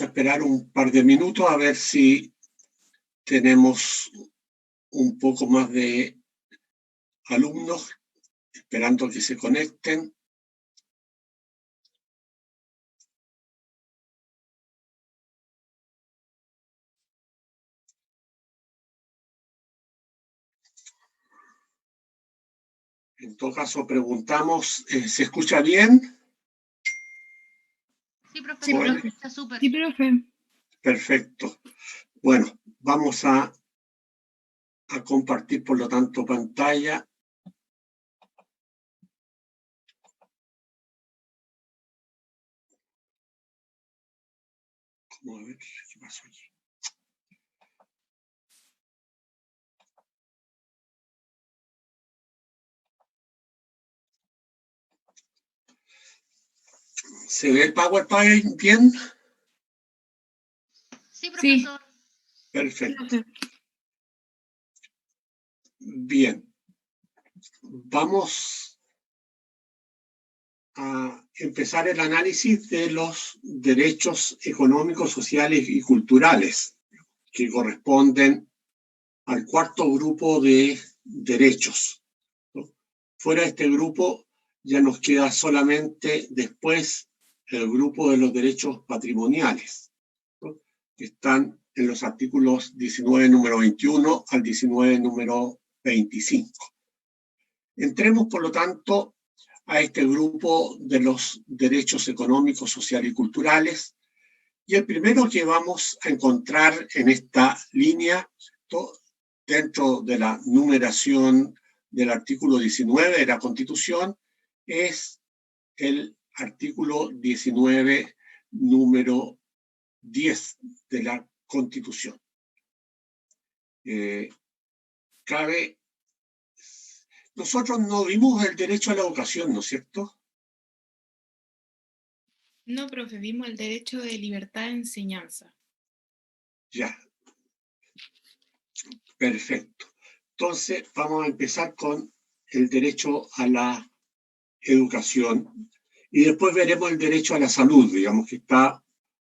a esperar un par de minutos a ver si tenemos un poco más de alumnos esperando que se conecten. En todo caso, preguntamos, ¿se escucha bien? Sí, profe, está súper. Sí, profe. Perfecto. Bueno, vamos a compartir, por lo tanto, pantalla. Vamos a ver qué pasó aquí. ¿Se ve el PowerPoint bien? Sí, profesor. Perfecto. Bien. Vamos a empezar el análisis de los derechos económicos, sociales y culturales que corresponden al cuarto grupo de derechos, ¿no? Fuera de este grupo ya nos queda solamente después el grupo de los derechos patrimoniales, ¿no? Que están en los artículos 19, número 21 al 19, número 25. Entremos, por lo tanto, a este grupo de los derechos económicos, sociales y culturales. Y el primero que vamos a encontrar en esta línea, dentro de la numeración del artículo 19 de la Constitución, es el artículo 19, número 10 de la Constitución. Nosotros no vimos el derecho a la educación, ¿no es cierto? No, profe, vimos el derecho de libertad de enseñanza. Ya. Perfecto. Entonces, vamos a empezar con el derecho a la educación y después veremos el derecho a la salud, digamos, que está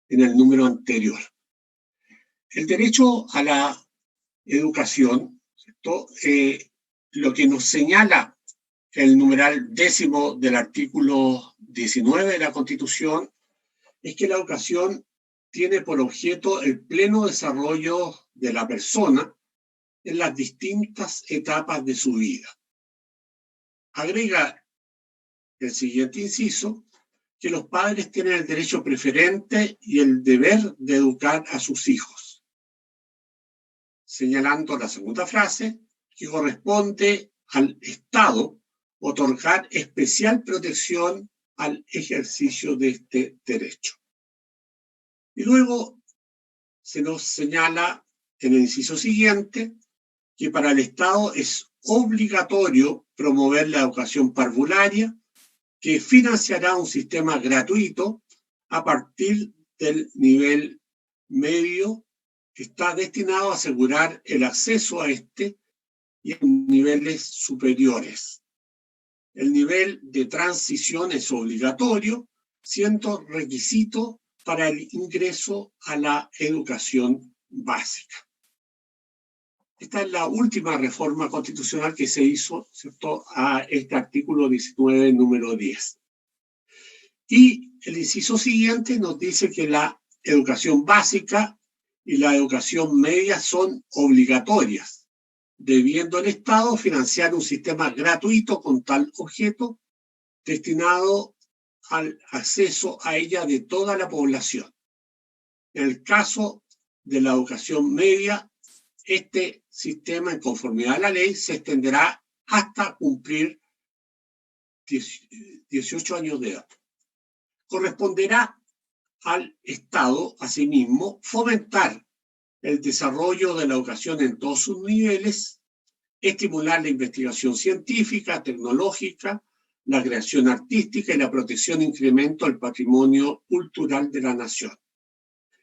en el número anterior. El derecho a la educación, ¿cierto? Lo que nos señala el numeral 10 del artículo 19 de la Constitución es que la educación tiene por objeto el pleno desarrollo de la persona en las distintas etapas de su vida. Agrega el siguiente inciso, que los padres tienen el derecho preferente y el deber de educar a sus hijos, señalando la segunda frase, que corresponde al Estado otorgar especial protección al ejercicio de este derecho. Y luego se nos señala en el inciso siguiente que para el Estado es obligatorio promover la educación parvularia, que financiará un sistema gratuito a partir del nivel medio, que está destinado a asegurar el acceso a este y en niveles superiores. El nivel de transición es obligatorio, siendo requisito para el ingreso a la educación básica. Esta es la última reforma constitucional que se hizo, ¿cierto?, a este artículo 19, número 10. Y el inciso siguiente nos dice que la educación básica y la educación media son obligatorias, debiendo el Estado financiar un sistema gratuito con tal objeto, destinado al acceso a ella de toda la población. En el caso de la educación media, este sistema, en conformidad a la ley, se extenderá hasta cumplir 18 años de edad. Corresponderá al Estado, asimismo, fomentar el desarrollo de la educación en todos sus niveles, estimular la investigación científica, tecnológica, la creación artística y la protección e incremento del patrimonio cultural de la nación.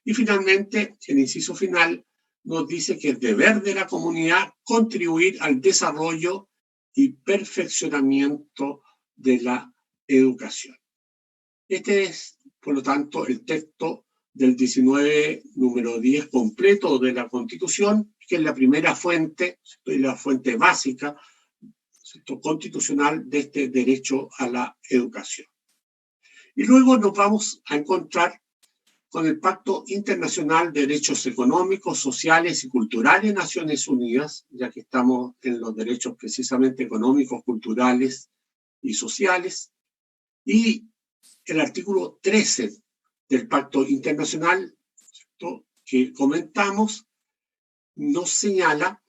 Y finalmente, el inciso final nos dice que es deber de la comunidad contribuir al desarrollo y perfeccionamiento de la educación. Este es, por lo tanto, el texto del 19, número 10 completo de la Constitución, que es la primera fuente, y la fuente básica, constitucional de este derecho a la educación. Y luego nos vamos a encontrar con el Pacto Internacional de Derechos Económicos, Sociales y Culturales de Naciones Unidas, ya que estamos en los derechos precisamente económicos, culturales y sociales, y el artículo 13 del Pacto Internacional, ¿cierto?, que comentamos, nos señala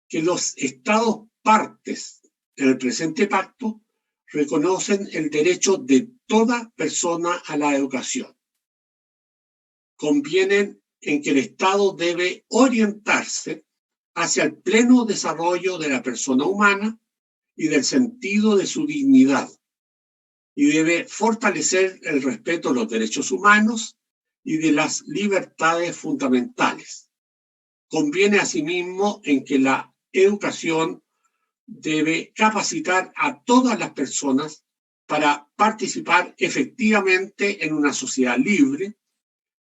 que los Estados partes en el presente pacto reconocen el derecho de toda persona a la educación. Convienen en que el Estado debe orientarse hacia el pleno desarrollo de la persona humana y del sentido de su dignidad, y debe fortalecer el respeto a los derechos humanos y de las libertades fundamentales. Conviene asimismo en que la educación debe capacitar a todas las personas para participar efectivamente en una sociedad libre,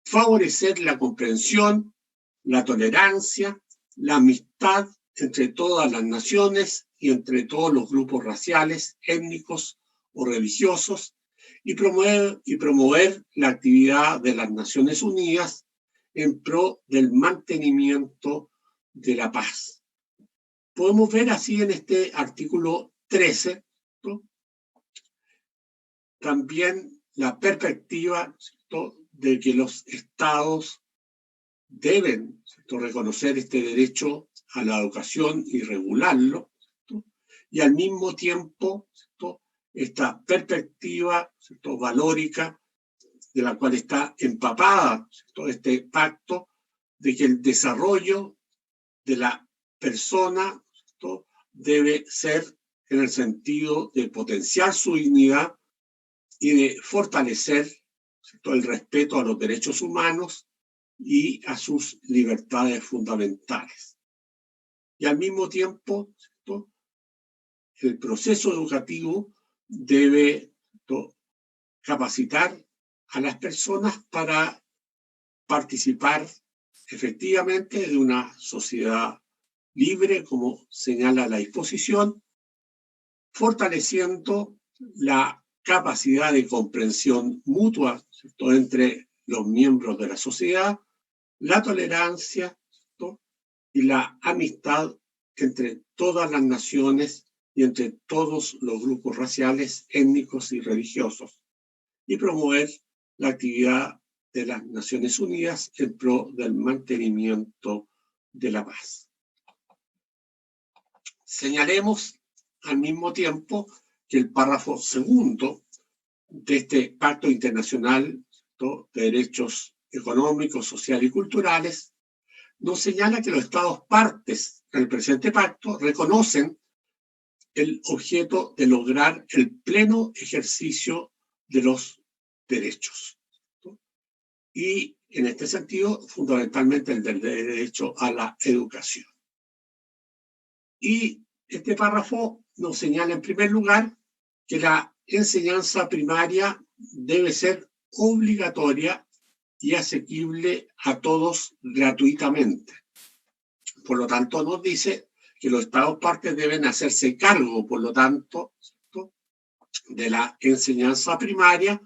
favorecer la comprensión, la tolerancia, la amistad entre todas las naciones y entre todos los grupos raciales, étnicos o religiosos, y promover la actividad de las Naciones Unidas en pro del mantenimiento de la paz. Podemos ver así en este artículo 13, ¿no?, también la perspectiva, ¿cierto?, de que los estados deben, ¿cierto?, reconocer este derecho a la educación y regularlo, ¿cierto?, y al mismo tiempo, ¿cierto?, esta perspectiva, ¿cierto?, valórica, de la cual está empapada, ¿cierto?, este pacto, de que el desarrollo de la persona, ¿cierto?, debe ser en el sentido de potenciar su dignidad y de fortalecer, ¿cierto?, el respeto a los derechos humanos y a sus libertades fundamentales. Y al mismo tiempo, ¿cierto?, el proceso educativo debe, ¿cierto?, capacitar a las personas para participar efectivamente de una sociedad libre, como señala la disposición, fortaleciendo la capacidad de comprensión mutua, ¿cierto?, entre los miembros de la sociedad, la tolerancia, ¿cierto?, y la amistad entre todas las naciones y entre todos los grupos raciales, étnicos y religiosos, y promover la actividad de las Naciones Unidas en pro del mantenimiento de la paz. Señalemos al mismo tiempo que el párrafo segundo de este Pacto Internacional de Derechos Económicos, Sociales y Culturales nos señala que los Estados partes en el presente pacto reconocen el objeto de lograr el pleno ejercicio de los derechos, ¿no?, y en este sentido fundamentalmente el del derecho a la educación. Y este párrafo nos señala en primer lugar que la enseñanza primaria debe ser obligatoria y asequible a todos gratuitamente. Por lo tanto, nos dice que los Estados partes deben hacerse cargo, por lo tanto, ¿cierto?, de la enseñanza primaria,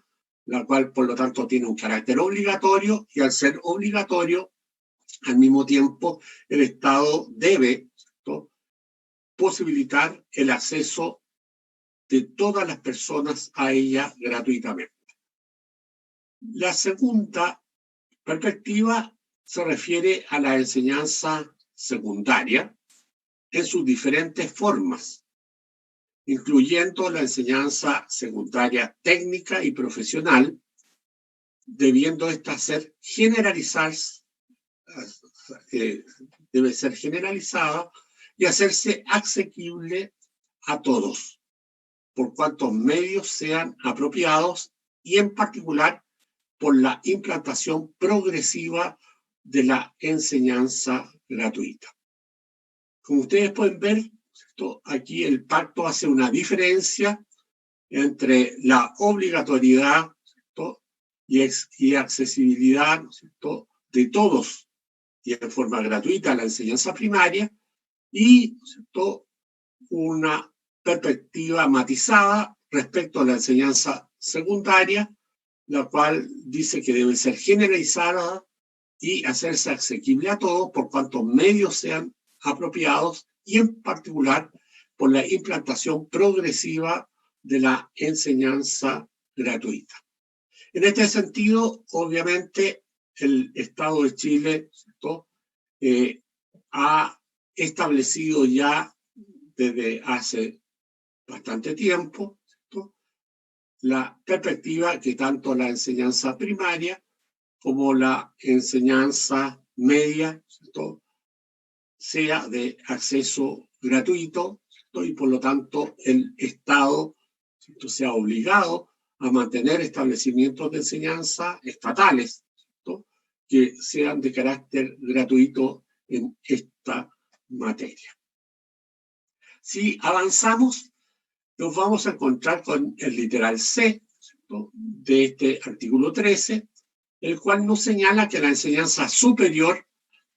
la cual, por lo tanto, tiene un carácter obligatorio, y al ser obligatorio, al mismo tiempo, el Estado debe, ¿cierto?, posibilitar el acceso de todas las personas a ella gratuitamente. La segunda perspectiva se refiere a la enseñanza secundaria en sus diferentes formas, incluyendo la enseñanza secundaria técnica y profesional, debiendo esta ser debe ser generalizada y hacerse asequible a todos, por cuantos medios sean apropiados, y en particular por la implantación progresiva de la enseñanza gratuita. Como ustedes pueden ver, ¿cierto?, aquí el pacto hace una diferencia entre la obligatoriedad, ¿cierto?, y accesibilidad, ¿no es cierto?, de todos y en forma gratuita a la enseñanza primaria, y, ¿no es cierto?, una perspectiva matizada respecto a la enseñanza secundaria, la cual dice que debe ser generalizada y hacerse asequible a todos por cuantos medios sean apropiados, y en particular por la implantación progresiva de la enseñanza gratuita. En este sentido, obviamente, el Estado de Chile, ¿cierto?, ha establecido ya desde hace bastante tiempo, ¿cierto?, la perspectiva que tanto la enseñanza primaria como la enseñanza media, ¿cierto?, sea de acceso gratuito, ¿cierto?, y por lo tanto el Estado, ¿cierto?, sea obligado a mantener establecimientos de enseñanza estatales, ¿cierto?, que sean de carácter gratuito en esta materia. Si avanzamos, nos vamos a encontrar con el literal C, ¿cierto?, de este artículo 13, el cual nos señala que la enseñanza superior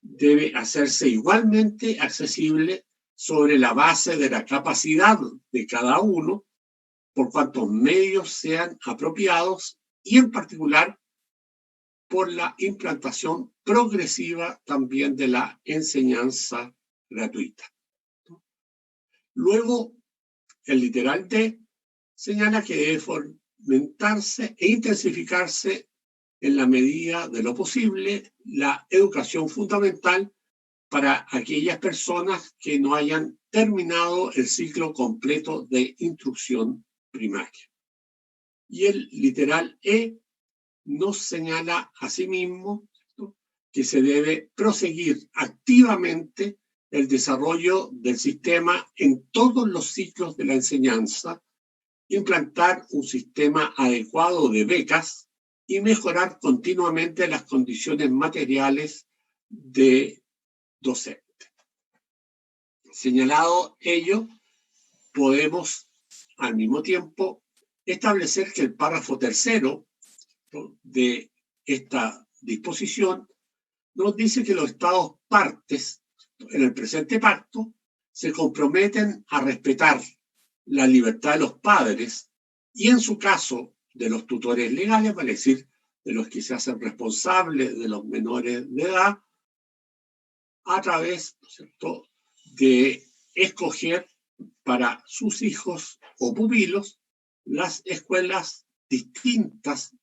debe hacerse igualmente accesible sobre la base de la capacidad de cada uno, por cuantos medios sean apropiados, y en particular por la implantación progresiva también de la enseñanza gratuita. Luego, el literal D señala que debe fomentarse e intensificarse en la medida de lo posible la educación fundamental para aquellas personas que no hayan terminado el ciclo completo de instrucción primaria. Y el literal E nos señala asimismo, ¿cierto?, que se debe proseguir activamente el desarrollo del sistema en todos los ciclos de la enseñanza, implantar un sistema adecuado de becas y mejorar continuamente las condiciones materiales de docente. Señalado ello, podemos al mismo tiempo establecer que el párrafo tercero de esta disposición nos dice que los Estados partes en el presente pacto se comprometen a respetar la libertad de los padres y, en su caso, de los tutores legales, vale decir, de los que se hacen responsables de los menores de edad, a través, ¿no es cierto?, de escoger para sus hijos o pupilos las escuelas distintas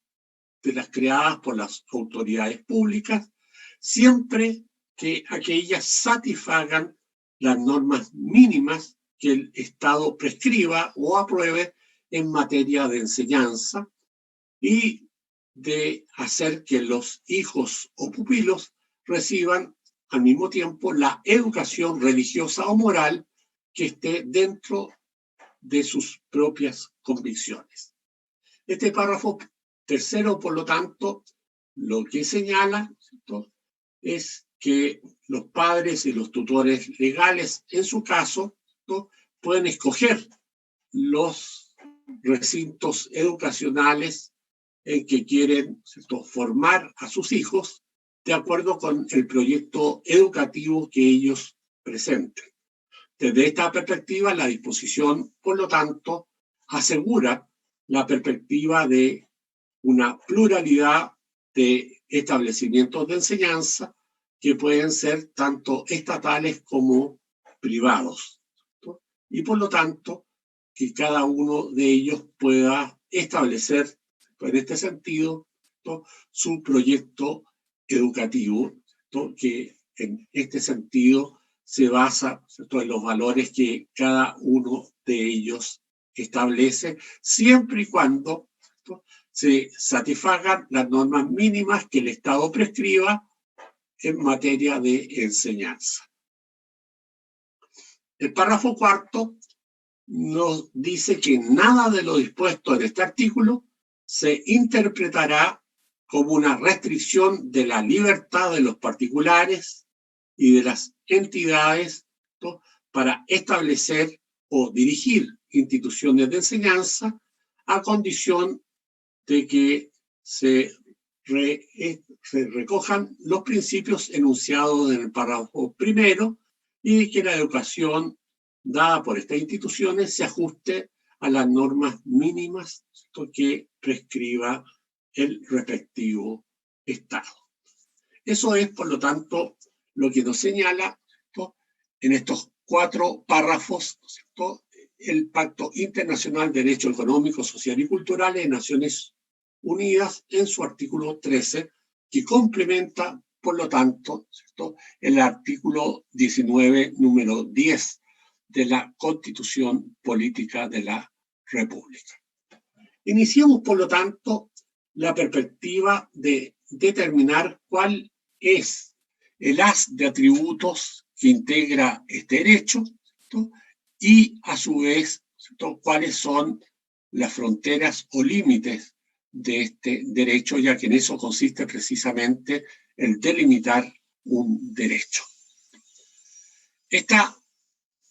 de las creadas por las autoridades públicas, siempre que aquellas satisfagan las normas mínimas que el Estado prescriba o apruebe en materia de enseñanza, y de hacer que los hijos o pupilos reciban al mismo tiempo la educación religiosa o moral que esté dentro de sus propias convicciones. Este párrafo tercero, por lo tanto, lo que señala, ¿cierto?, es que los padres y los tutores legales, en su caso, ¿no?, pueden escoger los recintos educacionales en que quieren, ¿cierto?, formar a sus hijos de acuerdo con el proyecto educativo que ellos presenten. Desde esta perspectiva, la disposición, por lo tanto, asegura la perspectiva de una pluralidad de establecimientos de enseñanza que pueden ser tanto estatales como privados, ¿no? Y por lo tanto, que cada uno de ellos pueda establecer, en este sentido, ¿no?, su proyecto educativo, ¿no?, que en este sentido se basa, ¿cierto?, en los valores que cada uno de ellos establece, siempre y cuando, ¿cierto?, se satisfagan las normas mínimas que el Estado prescriba en materia de enseñanza. El párrafo cuarto nos dice que nada de lo dispuesto en este artículo se interpretará como una restricción de la libertad de los particulares y de las entidades, ¿no?, para establecer o dirigir instituciones de enseñanza, a condición de que se se recojan los principios enunciados en el párrafo primero y que la educación dada por estas instituciones se ajuste a las normas mínimas que prescriba el respectivo Estado. Eso es, por lo tanto, lo que nos señala, ¿no?, en estos 4 párrafos, ¿no?, el Pacto Internacional de Derecho Económico, Social y Cultural de Naciones Unidas en su artículo 13, que complementa, por lo tanto, ¿cierto?, el artículo 19, número 10 de la Constitución Política de la República. Iniciamos, por lo tanto, la perspectiva de determinar cuál es el haz de atributos que integra este derecho, ¿cierto?, y, a su vez, ¿cierto?, cuáles son las fronteras o límites de este derecho, ya que en eso consiste precisamente el delimitar un derecho. Esta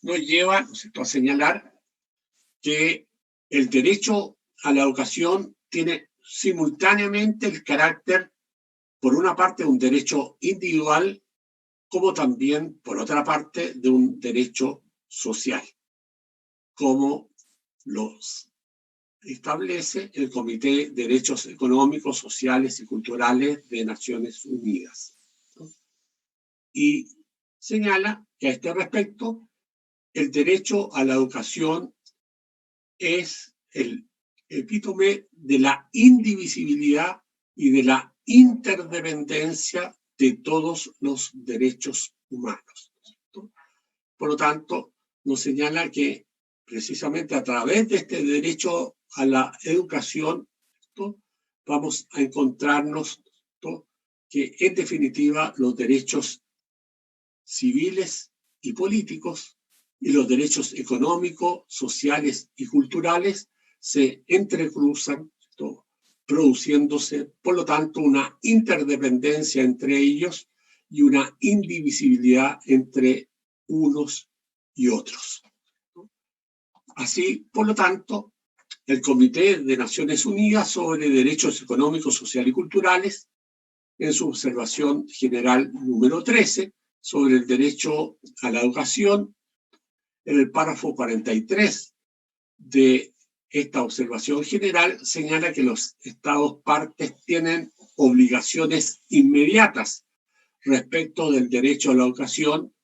nos lleva, ¿no es cierto?, a señalar que el derecho a la educación tiene simultáneamente el carácter, por una parte, de un derecho individual, como también, por otra parte, de un derecho social, como los establece el Comité de Derechos Económicos, Sociales y Culturales de Naciones Unidas. Y señala que a este respecto, el derecho a la educación es el epítome de la indivisibilidad y de la interdependencia de todos los derechos humanos, ¿cierto? Por lo tanto, nos señala que precisamente a través de este derecho a la educación, ¿cierto?, vamos a encontrarnos, ¿cierto?, que en definitiva los derechos civiles y políticos y los derechos económicos, sociales y culturales se entrecruzan, ¿cierto?, produciéndose, por lo tanto, una interdependencia entre ellos y una indivisibilidad entre unos y otros. Así, por lo tanto, el Comité de Naciones Unidas sobre Derechos Económicos, Sociales y Culturales, en su observación general número 13, sobre el derecho a la educación, en el párrafo 43 de esta observación general, señala que los Estados partes tienen obligaciones inmediatas respecto del derecho a la educación,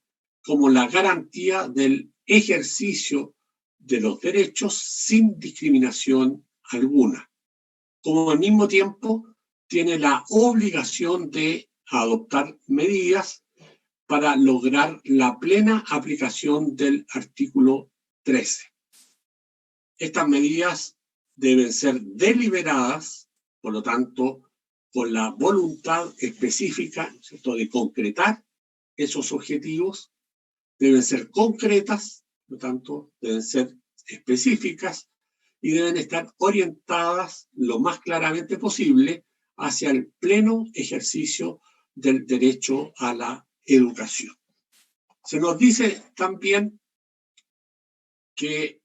como la garantía del ejercicio de los derechos sin discriminación alguna, como al mismo tiempo tiene la obligación de adoptar medidas para lograr la plena aplicación del artículo 13. Estas medidas deben ser deliberadas, por lo tanto, con la voluntad específica, ¿cierto?, de concretar esos objetivos, deben ser concretas, por lo tanto, deben ser específicas y deben estar orientadas lo más claramente posible hacia el pleno ejercicio del derecho a la educación. Se nos dice también que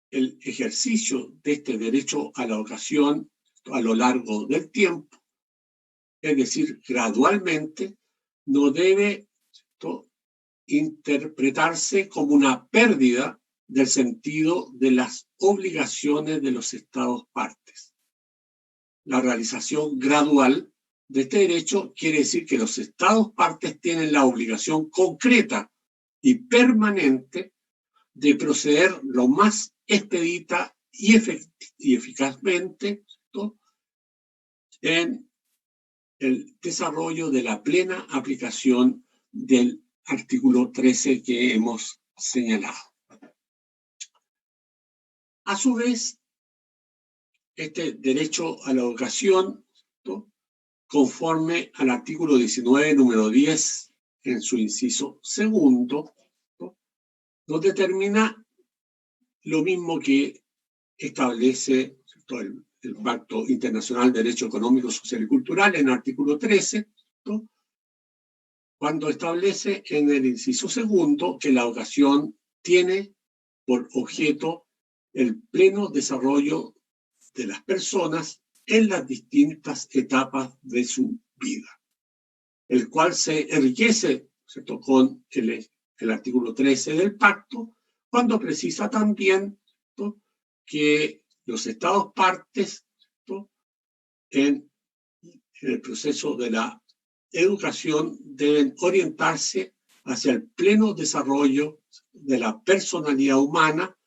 el ejercicio de este derecho a la educación a lo largo del tiempo, es decir, gradualmente, no debe interpretarse como una pérdida del sentido de las obligaciones de los Estados partes. La realización gradual de este derecho quiere decir que los Estados partes tienen la obligación concreta y permanente de proceder lo más expedita y eficazmente, ¿no?, en el desarrollo de la plena aplicación del artículo 13 que hemos señalado. A su vez, este derecho a la educación, ¿no?, conforme al artículo 19, número 10, en su inciso segundo, ¿no?, nos determina lo mismo que establece, ¿cierto?, el Pacto Internacional de Derecho Económico, Social y Cultural en el artículo 13, ¿no?, cuando establece en el inciso segundo que la educación tiene por objeto el pleno desarrollo de las personas en las distintas etapas de su vida, el cual se enriquece, ¿cierto?, con el artículo 13 del pacto, cuando precisa también, ¿cierto?, que los Estados partes, ¿cierto?, en el proceso de la educación deben orientarse hacia el pleno desarrollo de la personalidad humana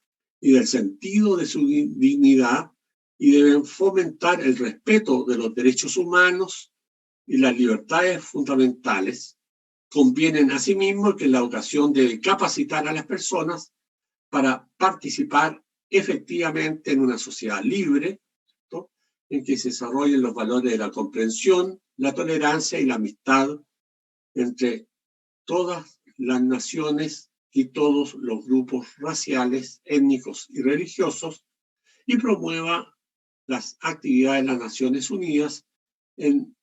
y del sentido de su dignidad, y deben fomentar el respeto de los derechos humanos y las libertades fundamentales. Convienen asimismo que la educación debe capacitar a las personas para participar efectivamente en una sociedad libre, ¿no?, en que se desarrollen los valores de la comprensión, la tolerancia y la amistad entre todas las naciones y todos los grupos raciales, étnicos y religiosos, y promueva las actividades de las Naciones Unidas en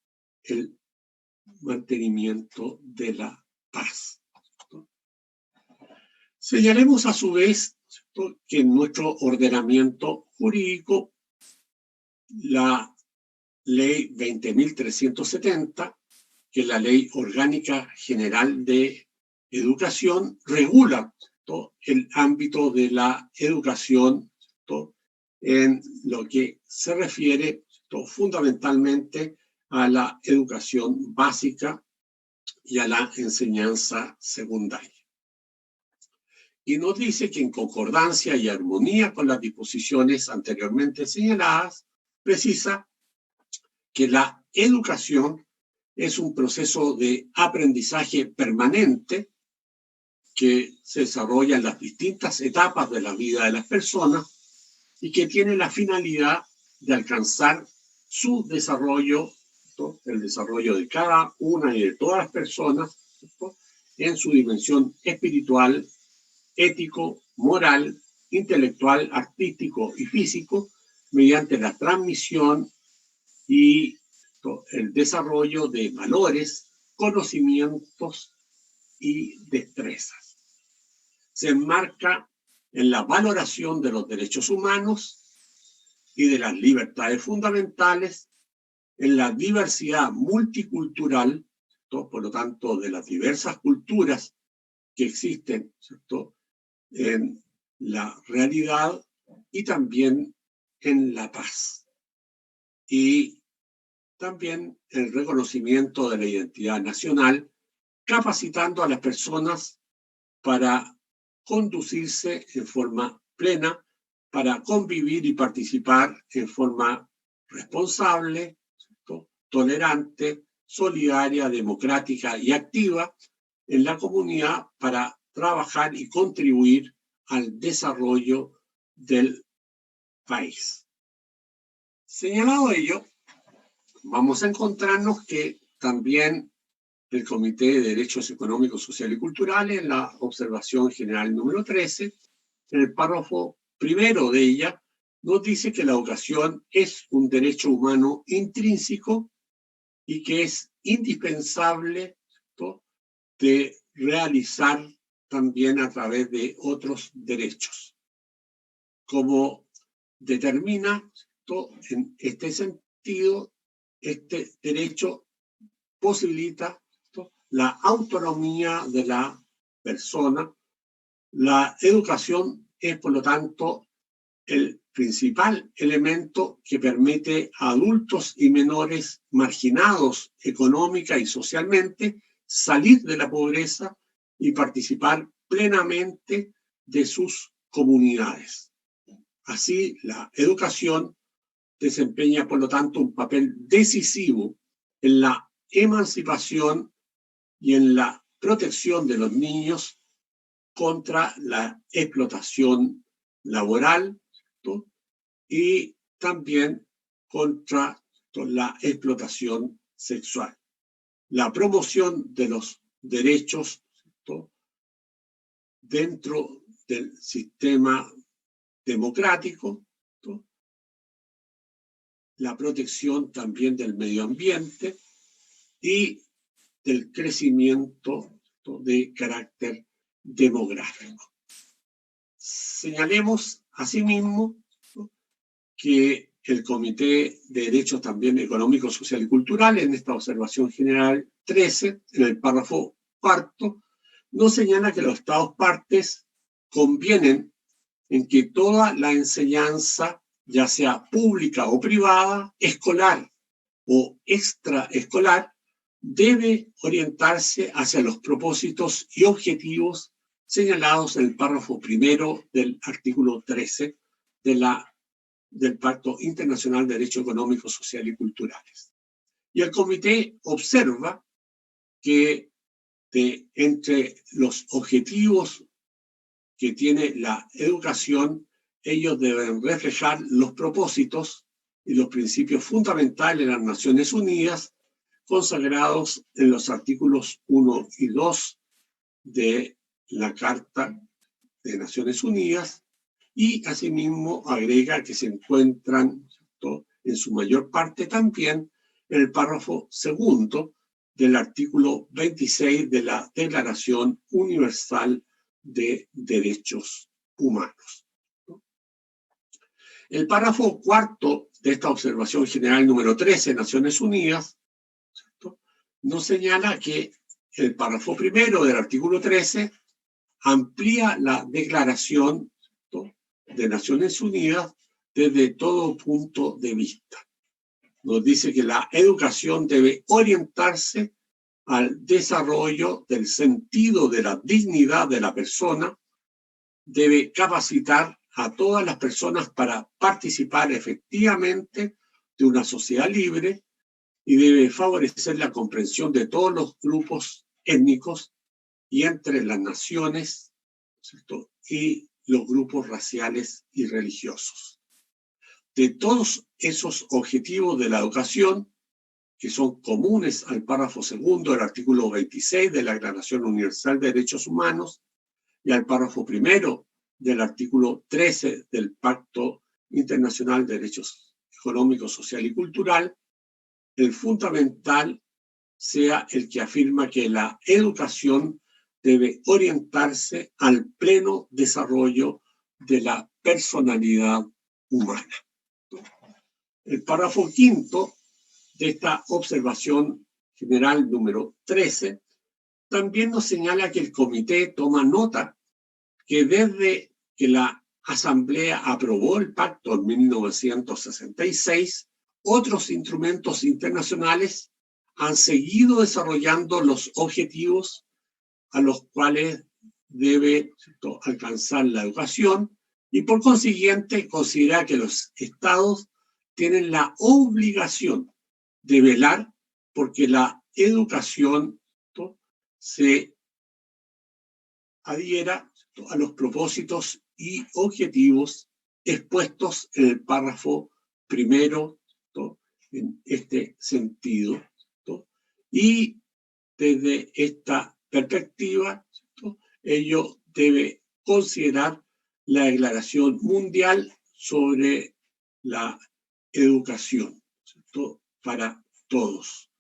el mantenimiento de la paz. Señalemos a su vez, ¿cierto?, que en nuestro ordenamiento jurídico, la ley 20.370, que es la Ley Orgánica General de Educación, regula todo el ámbito de la educación, ¿cierto?, en lo que se refiere, ¿cierto?, fundamentalmente a la educación básica y a la enseñanza secundaria. Y nos dice que en concordancia y armonía con las disposiciones anteriormente señaladas, precisa que la educación es un proceso de aprendizaje permanente que se desarrolla en las distintas etapas de la vida de las personas y que tiene la finalidad de alcanzar su desarrollo, ¿no?, el desarrollo de cada una y de todas las personas, ¿no?, en su dimensión espiritual, ético, moral, intelectual, artístico y físico, mediante la transmisión y el desarrollo de valores, conocimientos y destrezas. Se enmarca en la valoración de los derechos humanos y de las libertades fundamentales, en la diversidad multicultural, ¿cierto?, por lo tanto, de las diversas culturas que existen, ¿cierto?, en la realidad, y también en la paz. Y también el reconocimiento de la identidad nacional, capacitando a las personas para conducirse en forma plena, para convivir y participar en forma responsable, ¿cierto?, tolerante, solidaria, democrática y activa en la comunidad, para trabajar y contribuir al desarrollo del país. Señalado ello, vamos a encontrarnos que también el Comité de Derechos Económicos, Sociales y Culturales, en la observación general número 13, en el párrafo primero de ella, nos dice que la educación es un derecho humano intrínseco y que es indispensable, ¿cierto?, de realizar también a través de otros derechos. Como determina, ¿cierto?, en este sentido, este derecho posibilita, ¿cierto?, la autonomía de la persona. La educación es, por lo tanto, el principal elemento que permite a adultos y menores marginados económica y socialmente salir de la pobreza y participar plenamente de sus comunidades. Así, la educación desempeña, por lo tanto, un papel decisivo en la emancipación y en la protección de los niños contra la explotación laboral, ¿cierto?, y también contra la explotación sexual. La promoción de los derechos, ¿cierto?, dentro del sistema democrático, ¿cierto?, la protección también del medio ambiente y del crecimiento, ¿cierto?, de carácter demográfico. Señalemos asimismo, ¿no?, que el Comité de Derechos también Económicos, Social y Culturales, en esta observación general 13, en el párrafo cuarto, nos señala que los Estados partes convienen en que toda la enseñanza, ya sea pública o privada, escolar o extraescolar, debe orientarse hacia los propósitos y objetivos señalados en el párrafo primero del artículo 13 del Pacto Internacional de Derechos Económicos, Sociales y Culturales. Y el comité observa que entre los objetivos que tiene la educación, ellos deben reflejar los propósitos y los principios fundamentales de las Naciones Unidas, consagrados en los artículos 1 y 2 de la Carta de Naciones Unidas, y asimismo agrega que se encuentran, ¿cierto?, en su mayor parte también en el párrafo segundo del artículo 26 de la Declaración Universal de Derechos Humanos. El párrafo cuarto de esta observación general número 13 de Naciones Unidas, ¿cierto?, nos señala que el párrafo primero del artículo 13 amplía la declaración, ¿cierto?, de Naciones Unidas desde todo punto de vista. Nos dice que la educación debe orientarse al desarrollo del sentido de la dignidad de la persona, debe capacitar a todas las personas para participar efectivamente de una sociedad libre y debe favorecer la comprensión de todos los grupos étnicos y entre las naciones, ¿cierto?, y los grupos raciales y religiosos. De todos esos objetivos de la educación, que son comunes al párrafo segundo del artículo 26 de la Declaración Universal de Derechos Humanos y al párrafo primero del artículo 13 del Pacto Internacional de Derechos Económicos, Social y Cultural, el fundamental sea el que afirma que la educación debe orientarse al pleno desarrollo de la personalidad humana. El párrafo quinto de esta observación general número 13 también nos señala que el comité toma nota que desde que la Asamblea aprobó el pacto en 1966, otros instrumentos internacionales han seguido desarrollando los objetivos a los cuales debe, ¿cierto?, alcanzar la educación, y por consiguiente considera que los estados tienen la obligación de velar porque la educación, ¿cierto?, se adhiera, ¿cierto?, a los propósitos y objetivos expuestos en el párrafo primero, ¿cierto?, en este sentido, ¿cierto?, y desde esta perspectiva, ¿cierto?, ello debe considerar la Declaración Mundial sobre la Educación, ¿cierto?, para todos,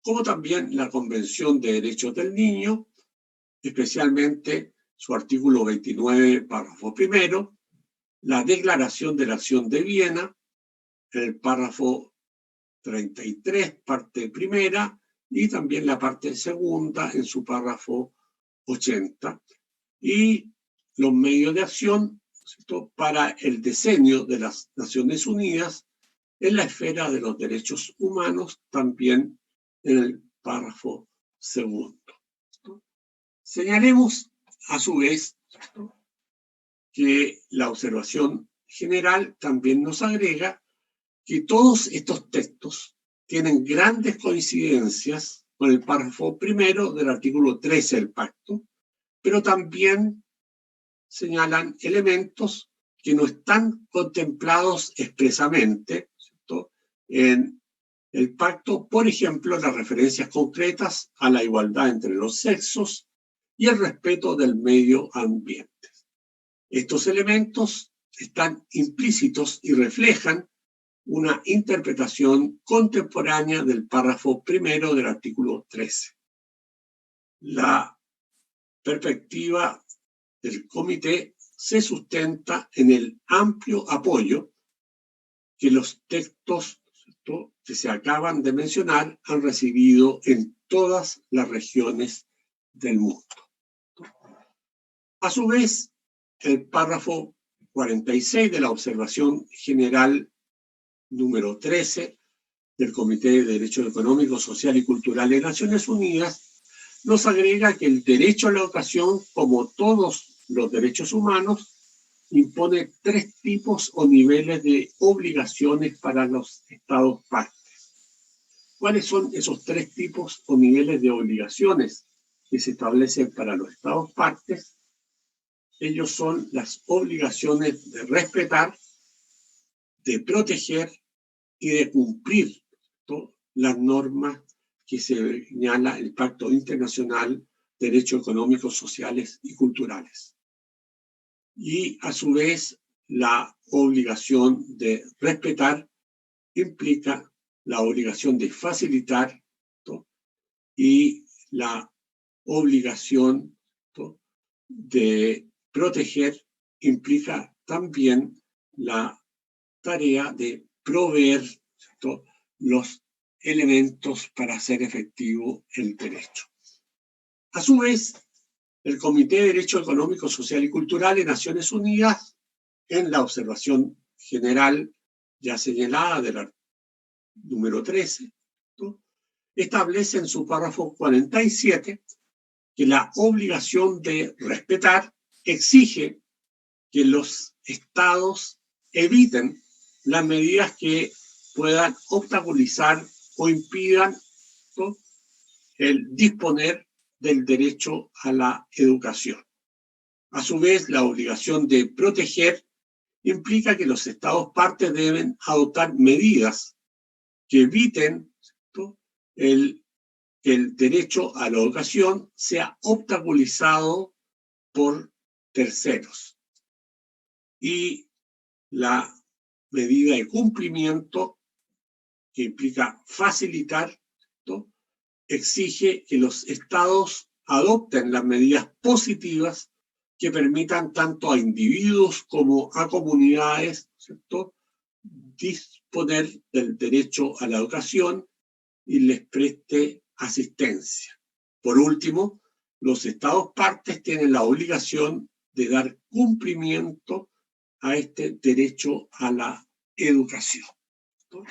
como también la Convención de Derechos del Niño, especialmente su artículo 29, párrafo primero, la Declaración de la Acción de Viena, el párrafo 33, parte primera, y también la parte segunda en su párrafo 80, y los medios de acción, ¿cierto?, para el diseño de las Naciones Unidas en la esfera de los derechos humanos, también en el párrafo segundo. Señalemos, a su vez, ¿cierto?, que la observación general también nos agrega que todos estos textos tienen grandes coincidencias con el párrafo primero del artículo 13 del pacto, pero también señalan elementos que no están contemplados expresamente, ¿cierto?, en el pacto, por ejemplo, las referencias concretas a la igualdad entre los sexos y el respeto del medio ambiente. Estos elementos están implícitos y reflejan una interpretación contemporánea del párrafo primero del artículo 13. La perspectiva del comité se sustenta en el amplio apoyo que los textos, ¿cierto?, que se acaban de mencionar han recibido en todas las regiones del mundo. A su vez, el párrafo 46 de la observación general número 13 del Comité de Derechos Económicos, Social y Cultural de Naciones Unidas nos agrega que el derecho a la educación, como todos los derechos humanos, impone 3 tipos o niveles de obligaciones para los Estados partes. ¿Cuáles son esos 3 tipos o niveles de obligaciones que se establecen para los Estados partes? Ellos son las obligaciones de respetar, de proteger y de cumplir las normas que señala el Pacto Internacional de Derechos Económicos, Sociales y Culturales. Y a su vez, la obligación de respetar implica la obligación de facilitar, ¿no?, y la obligación, ¿no?, de proteger implica también la tarea de proveer, ¿cierto?, los elementos para hacer efectivo el derecho. A su vez, el Comité de Derechos Económicos, Social y Cultural de Naciones Unidas, en la observación general ya señalada del número 13, ¿no?, establece en su párrafo 47 que la obligación de respetar exige que los estados eviten las medidas que puedan obstaculizar o impidan, ¿no?, el disponer del derecho a la educación. A su vez, la obligación de proteger implica que los estados partes deben adoptar medidas que eviten, ¿no?, que el derecho a la educación sea obstaculizado por terceros. Y la medida de cumplimiento, que implica facilitar, ¿no?, exige que los estados adopten las medidas positivas que permitan tanto a individuos como a comunidades, ¿cierto?, disponer del derecho a la educación y les preste asistencia. Por último, los estados partes tienen la obligación de dar cumplimiento a este derecho a la educación, ¿no?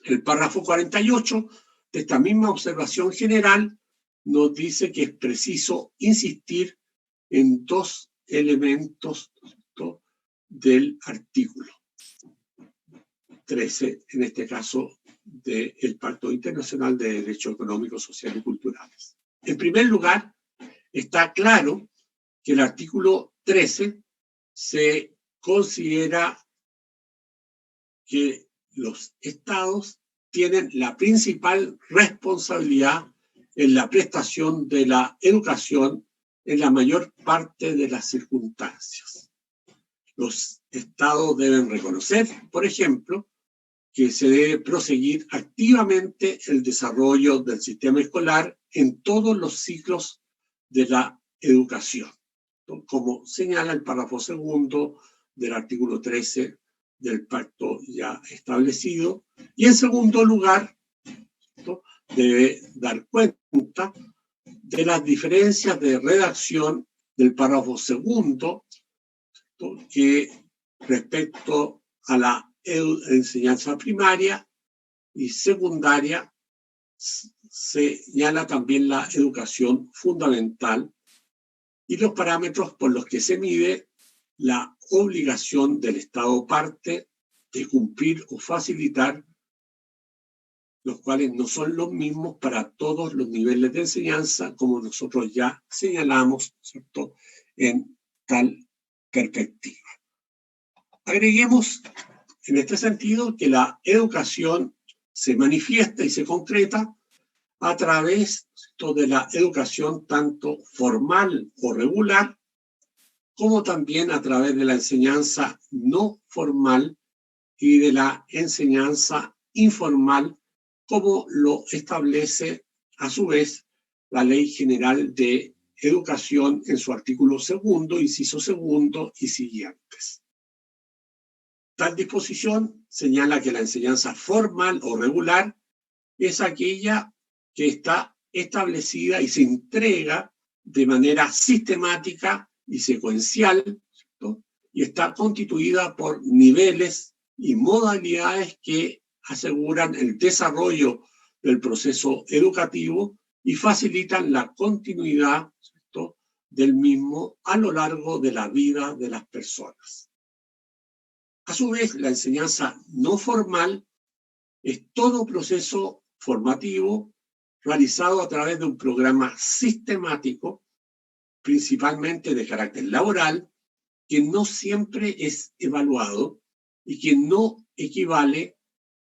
El párrafo 48 de esta misma observación general nos dice que es preciso insistir en 2 elementos, ¿no?, del artículo 13, en este caso del Pacto Internacional de Derechos Económicos, Sociales y Culturales. En primer lugar, está claro que el artículo 13 se considera que los estados tienen la principal responsabilidad en la prestación de la educación en la mayor parte de las circunstancias. Los estados deben reconocer, por ejemplo, que se debe proseguir activamente el desarrollo del sistema escolar en todos los ciclos de la educación, ¿no?, como señala el párrafo 2 del artículo 13 del pacto ya establecido. Y en segundo lugar, ¿no?, debe dar cuenta de las diferencias de redacción del párrafo 2, ¿no?, que respecto a la enseñanza primaria y secundaria señala también la educación fundamental y los parámetros por los que se mide la obligación del Estado parte de cumplir o facilitar, los cuales no son los mismos para todos los niveles de enseñanza, como nosotros ya señalamos, ¿cierto?, en tal perspectiva. Agreguemos en este sentido que la educación se manifiesta y se concreta a través, ¿cierto?, de la educación tanto formal o regular, como también a través de la enseñanza no formal y de la enseñanza informal, como lo establece a su vez la Ley General de Educación en su artículo 2, inciso 2 y siguientes. Tal disposición señala que la enseñanza formal o regular es aquella que está establecida y se entrega de manera sistemática y secuencial, ¿cierto? Y está constituida por niveles y modalidades que aseguran el desarrollo del proceso educativo y facilitan la continuidad, ¿cierto?, del mismo a lo largo de la vida de las personas. A su vez, la enseñanza no formal es todo proceso formativo realizado a través de un programa sistemático, principalmente de carácter laboral, que no siempre es evaluado y que no equivale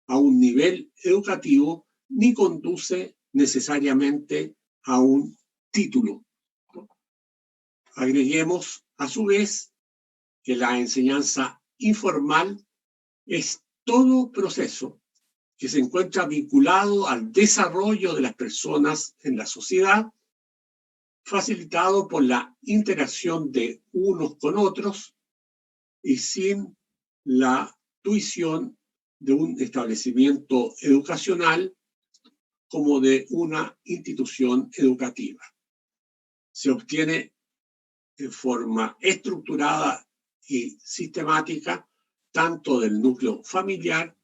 a un nivel educativo ni conduce necesariamente a un título. Agreguemos, a su vez, que la enseñanza informal es todo proceso que se encuentra vinculado al desarrollo de las personas en la sociedad, facilitado por la interacción de unos con otros y sin la tuición de un establecimiento educacional como de una institución educativa. Se obtiene de forma estructurada y sistemática tanto del núcleo familiar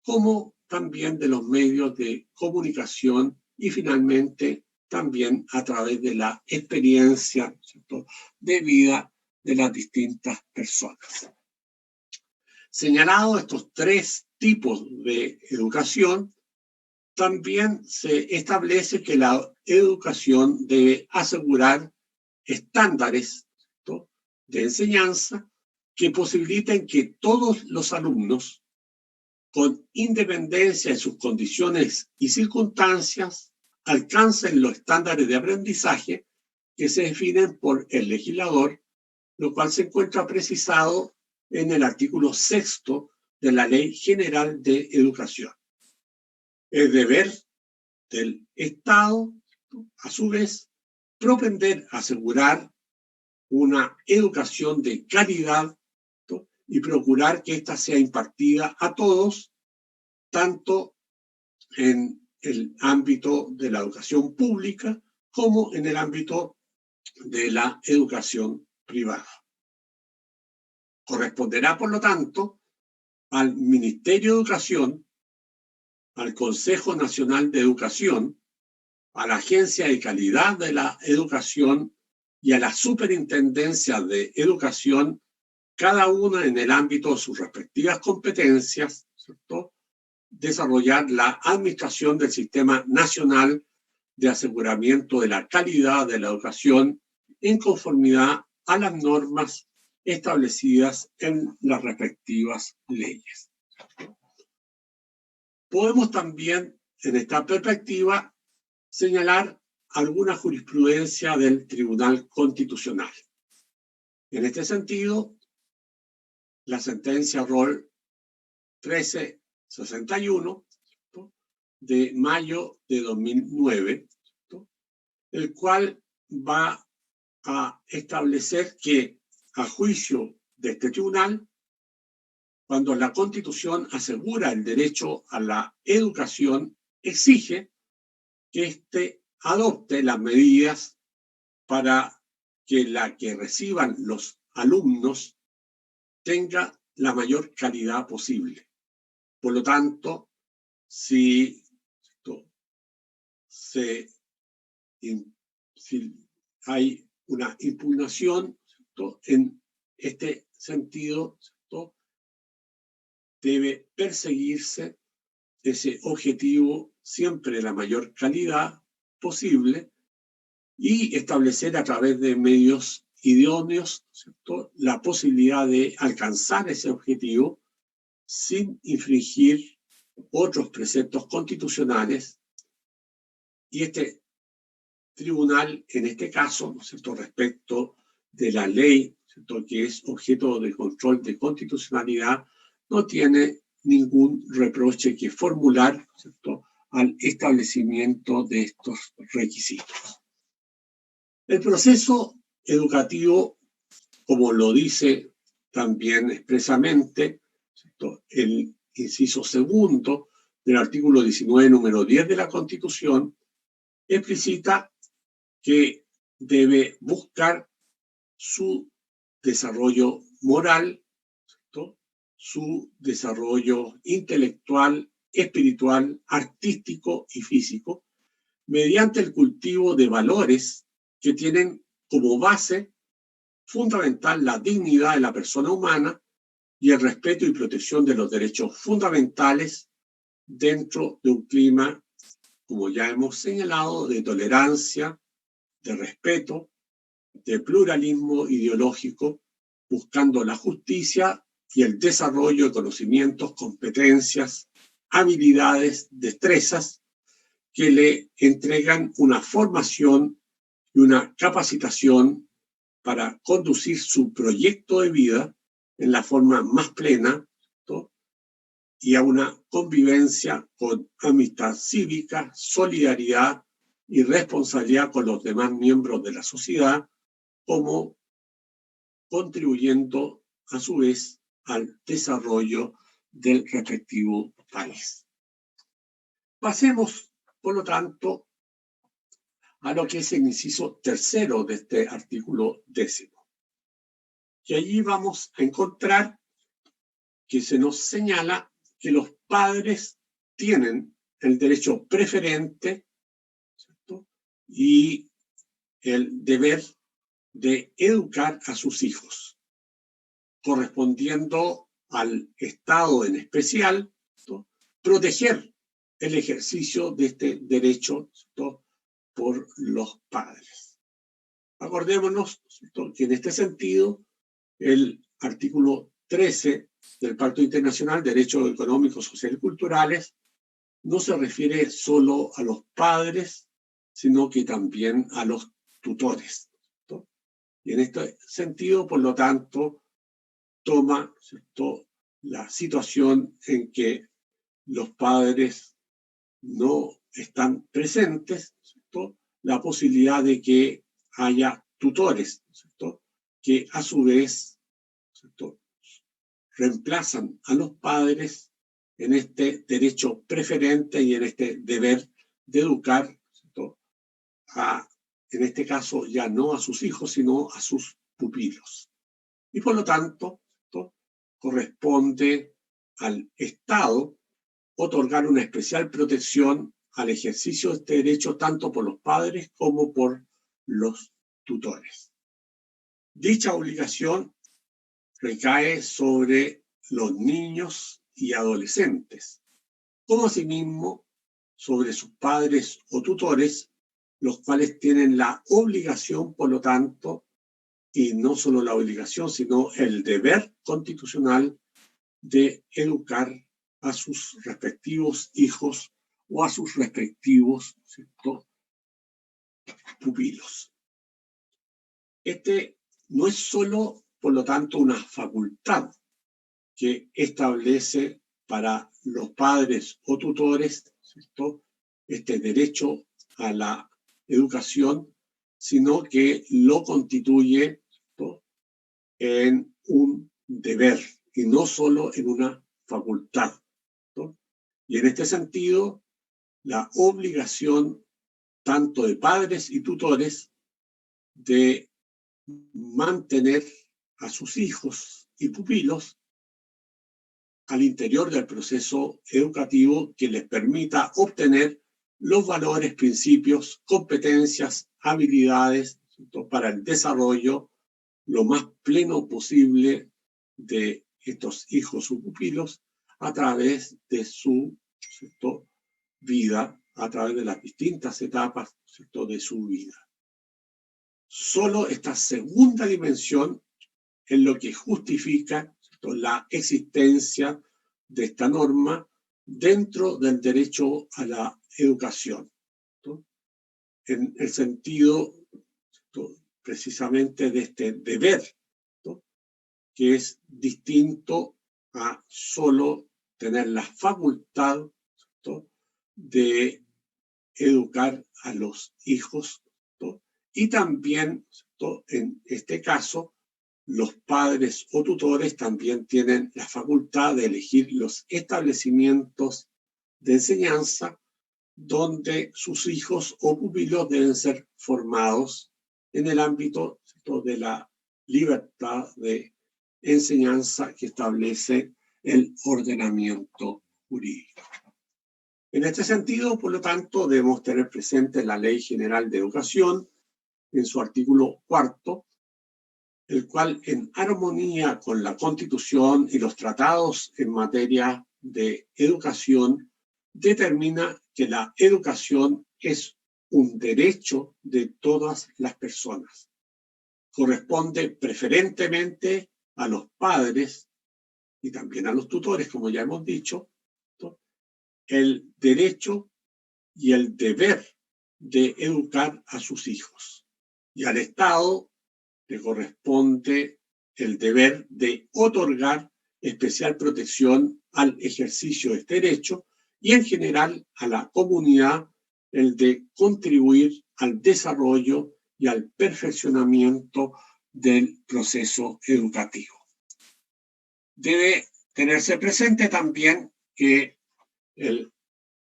como también de los medios de comunicación y finalmente también a través de la experiencia, ¿cierto?, de vida de las distintas personas. Señalados estos tres tipos de educación, también se establece que la educación debe asegurar estándares, ¿cierto?, de enseñanza que posibiliten que todos los alumnos, con independencia de sus condiciones y circunstancias, alcancen los estándares de aprendizaje que se definen por el legislador, lo cual se encuentra precisado en el artículo 6º de la Ley General de Educación. Es deber del Estado, a su vez, propender a asegurar una educación de calidad, ¿no?, y procurar que ésta sea impartida a todos, tanto en el ámbito de la educación pública como en el ámbito de la educación privada. Corresponderá, por lo tanto, al Ministerio de Educación, al Consejo Nacional de Educación, a la Agencia de Calidad de la Educación y a la Superintendencia de Educación, cada una en el ámbito de sus respectivas competencias, ¿cierto?, desarrollar la administración del Sistema Nacional de Aseguramiento de la Calidad de la Educación en conformidad a las normas establecidas en las respectivas leyes. Podemos también, en esta perspectiva, señalar alguna jurisprudencia del Tribunal Constitucional. En este sentido, la sentencia Roll 1361 de mayo de 2009, el cual va a establecer que, a juicio de este tribunal, cuando la Constitución asegura el derecho a la educación, exige que éste adopte las medidas para que la que reciban los alumnos tenga la mayor calidad posible. Por lo tanto, si hay una impugnación, ¿cierto?, en este sentido, ¿cierto?, debe perseguirse ese objetivo siempre de la mayor calidad posible y establecer a través de medios idóneos, ¿cierto?, la posibilidad de alcanzar ese objetivo sin infringir otros preceptos constitucionales. Y este tribunal, en este caso, ¿no es cierto?, respecto de la ley, ¿cierto?, que es objeto de control de constitucionalidad, no tiene ningún reproche que formular, ¿cierto?, al establecimiento de estos requisitos. El proceso educativo, como lo dice también expresamente, el inciso segundo del artículo 19, número 10 de la Constitución, explicita que debe buscar su desarrollo moral, ¿cierto?, su desarrollo intelectual, espiritual, artístico y físico, mediante el cultivo de valores que tienen como base fundamental la dignidad de la persona humana y el respeto y protección de los derechos fundamentales dentro de un clima, como ya hemos señalado, de tolerancia, de respeto, de pluralismo ideológico, buscando la justicia y el desarrollo de conocimientos, competencias, habilidades, destrezas que le entregan una formación y una capacitación para conducir su proyecto de vida en la forma más plena, ¿no?, y a una convivencia con amistad cívica, solidaridad y responsabilidad con los demás miembros de la sociedad, como contribuyendo a su vez al desarrollo del respectivo país. Pasemos, por lo tanto, a lo que es el inciso tercero de este artículo 10. Y allí vamos a encontrar que se nos señala que los padres tienen el derecho preferente, ¿cierto?, y el deber de educar a sus hijos, correspondiendo al Estado en especial, ¿cierto?, proteger el ejercicio de este derecho, ¿cierto?, por los padres. Acordémonos, ¿cierto?, que en este sentido el artículo 13 del Pacto Internacional de Derechos Económicos, Sociales y Culturales no se refiere solo a los padres, sino que también a los tutores, ¿cierto? Y en este sentido, por lo tanto, toma, ¿cierto?, la situación en que los padres no están presentes, ¿cierto?, la posibilidad de que haya tutores, ¿cierto?, que a su vez, ¿cierto?, reemplazan a los padres en este derecho preferente y en este deber de educar, ¿cierto?, en este caso ya no a sus hijos, sino a sus pupilos. Y por lo tanto, ¿cierto?, corresponde al Estado otorgar una especial protección al ejercicio de este derecho tanto por los padres como por los tutores. Dicha obligación recae sobre los niños y adolescentes, como asimismo sobre sus padres o tutores, los cuales tienen la obligación, por lo tanto, y no solo la obligación, sino el deber constitucional de educar a sus respectivos hijos o a sus respectivos, ¿cierto?, pupilos. Este no es solo, por lo tanto, una facultad que establece para los padres o tutores, ¿cierto?, este derecho a la educación, sino que lo constituye, ¿cierto?, en un deber y no solo en una facultad, ¿no? Y en este sentido, la obligación tanto de padres y tutores de mantener a sus hijos y pupilos al interior del proceso educativo que les permita obtener los valores, principios, competencias, habilidades, ¿cierto?, para el desarrollo lo más pleno posible de estos hijos o pupilos a través de su, ¿cierto?, vida, a través de las distintas etapas, ¿cierto?, de su vida. Solo esta segunda dimensión es lo que justifica, ¿cierto?, la existencia de esta norma dentro del derecho a la educación, ¿no?, en el sentido, ¿cierto?, precisamente de este deber, ¿no?, que es distinto a solo tener la facultad, ¿cierto?, de educar a los hijos, ¿no?, y también, ¿cierto?, en este caso, los padres o tutores también tienen la facultad de elegir los establecimientos de enseñanza donde sus hijos o pupilos deben ser formados en el ámbito, ¿cierto?, de la libertad de enseñanza que establece el ordenamiento jurídico. En este sentido, por lo tanto, debemos tener presente la Ley General de Educación en su artículo 4, el cual, en armonía con la Constitución y los tratados en materia de educación, determina que la educación es un derecho de todas las personas. Corresponde preferentemente a los padres y también a los tutores, como ya hemos dicho, ¿no?, el derecho y el deber de educar a sus hijos. Y al Estado le corresponde el deber de otorgar especial protección al ejercicio de este derecho y en general a la comunidad el de contribuir al desarrollo y al perfeccionamiento del proceso educativo. Debe tenerse presente también que el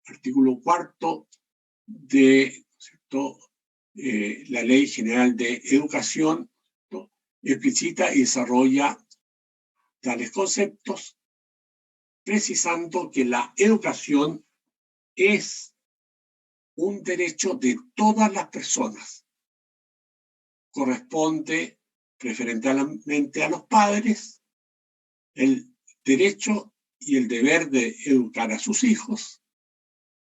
artículo 4 de, ¿cierto?, la Ley General de Educación, ¿no?, explicita y desarrolla tales conceptos, precisando que la educación es un derecho de todas las personas. Corresponde preferentemente a los padres el derecho y el deber de educar a sus hijos.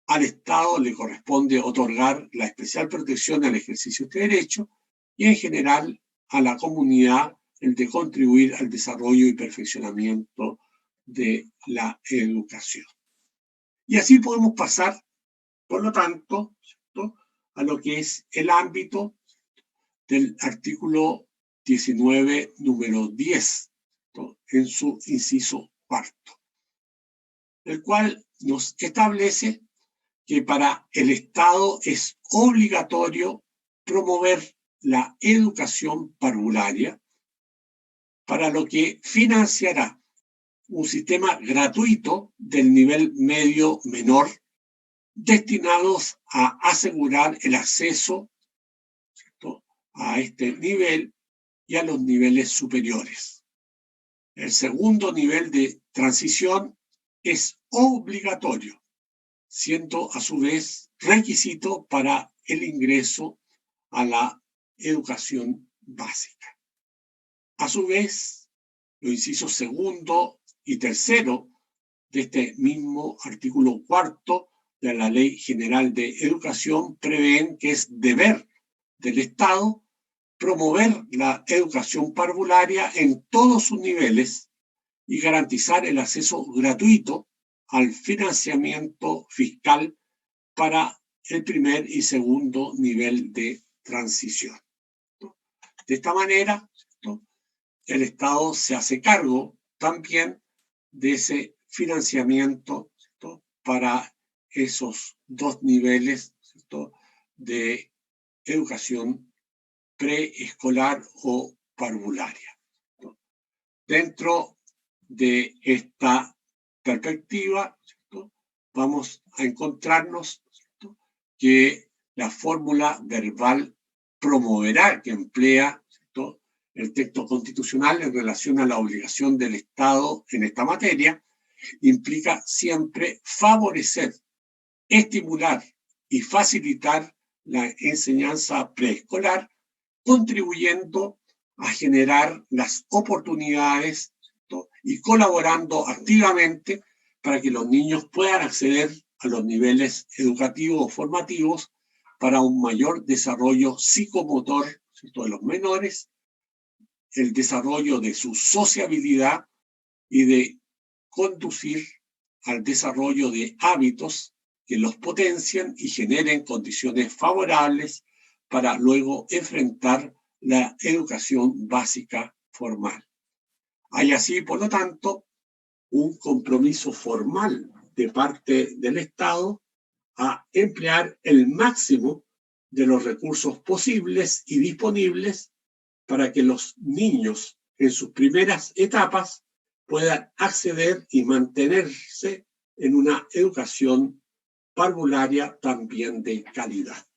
Al Estado le corresponde otorgar la especial protección al ejercicio de este derecho y en general a la comunidad el de contribuir al desarrollo y perfeccionamiento de la educación. Y así podemos pasar, por lo tanto, ¿cierto?, a lo que es el ámbito del artículo 19, número 10, ¿no?, en su inciso cuarto, el cual nos establece que para el Estado es obligatorio promover la educación parvularia, para lo que financiará un sistema gratuito del nivel medio menor destinados a asegurar el acceso, ¿cierto?, a este nivel y a los niveles superiores. El segundo nivel de transición es obligatorio, siendo a su vez requisito para el ingreso a la educación básica. A su vez, los incisos segundo y tercero de este mismo artículo cuarto de la Ley General de Educación prevén que es deber del Estado promover la educación parvularia en todos sus niveles y garantizar el acceso gratuito al financiamiento fiscal para el primer y segundo nivel de transición. De esta manera, ¿no?, el Estado se hace cargo también de ese financiamiento, ¿cierto?, para esos dos niveles, ¿cierto?, de educación preescolar o parvularia, ¿no? Dentro de esta perspectiva, ¿cierto?, vamos a encontrarnos, ¿cierto?, que la fórmula verbal promoverá, que emplea, ¿cierto?, el texto constitucional en relación a la obligación del Estado en esta materia, implica siempre favorecer, estimular y facilitar la enseñanza preescolar, contribuyendo a generar las oportunidades, ¿cierto?, y colaborando activamente para que los niños puedan acceder a los niveles educativos o formativos para un mayor desarrollo psicomotor, ¿cierto?, de los menores, el desarrollo de su sociabilidad y de conducir al desarrollo de hábitos que los potencien y generen condiciones favorables para luego enfrentar la educación básica formal. Hay así, por lo tanto, un compromiso formal de parte del Estado a emplear el máximo de los recursos posibles y disponibles para que los niños en sus primeras etapas puedan acceder y mantenerse en una educación parvularia también de calidad.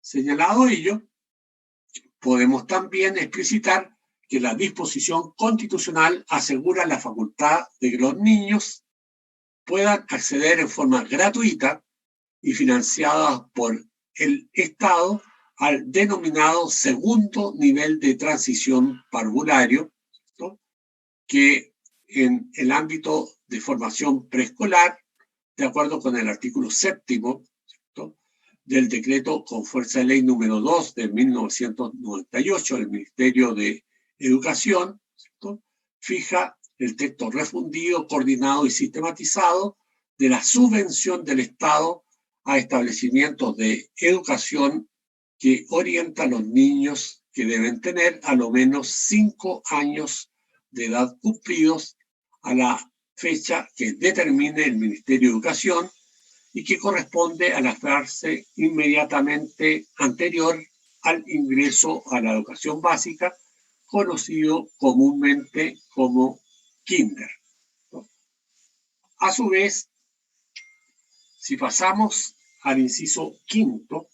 Señalado ello, podemos también explicitar que la disposición constitucional asegura la facultad de que los niños puedan acceder en forma gratuita y financiada por el Estado al denominado segundo nivel de transición parvulario, ¿no?, que en el ámbito de formación preescolar, de acuerdo con el artículo 7º, ¿no?, del decreto con fuerza de ley número 2 de 1998 del Ministerio de Educación, ¿no?, fija el texto refundido, coordinado y sistematizado de la subvención del Estado a establecimientos de educación que orienta a los niños que deben tener a lo menos 5 años de edad cumplidos a la fecha que determine el Ministerio de Educación y que corresponde a la fase inmediatamente anterior al ingreso a la educación básica, conocido comúnmente como kinder, ¿no? A su vez, si pasamos al inciso quinto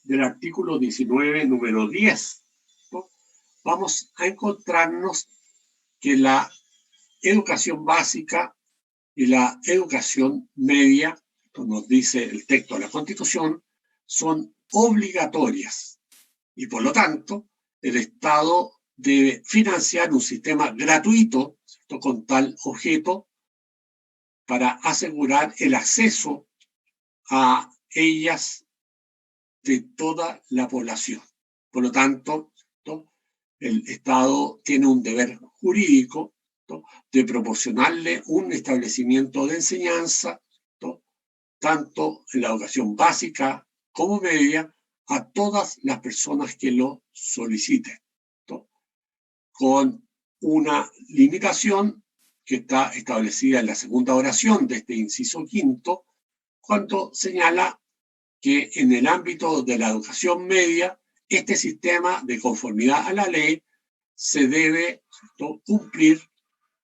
del artículo 19, número 10, ¿no?, vamos a encontrarnos que la educación básica y la educación media, como nos dice el texto de la Constitución, son obligatorias y por lo tanto el Estado debe financiar un sistema gratuito, ¿cierto?, con tal objeto para asegurar el acceso a ellas de toda la población. Por lo tanto, ¿no?, el Estado tiene un deber jurídico, ¿no?, de proporcionarle un establecimiento de enseñanza, ¿no?, tanto en la educación básica como media, a todas las personas que lo soliciten, ¿no?, con una limitación que está establecida en la segunda oración de este inciso quinto, cuando señala que en el ámbito de la educación media, este sistema de conformidad a la ley se debe, ¿no?, cumplir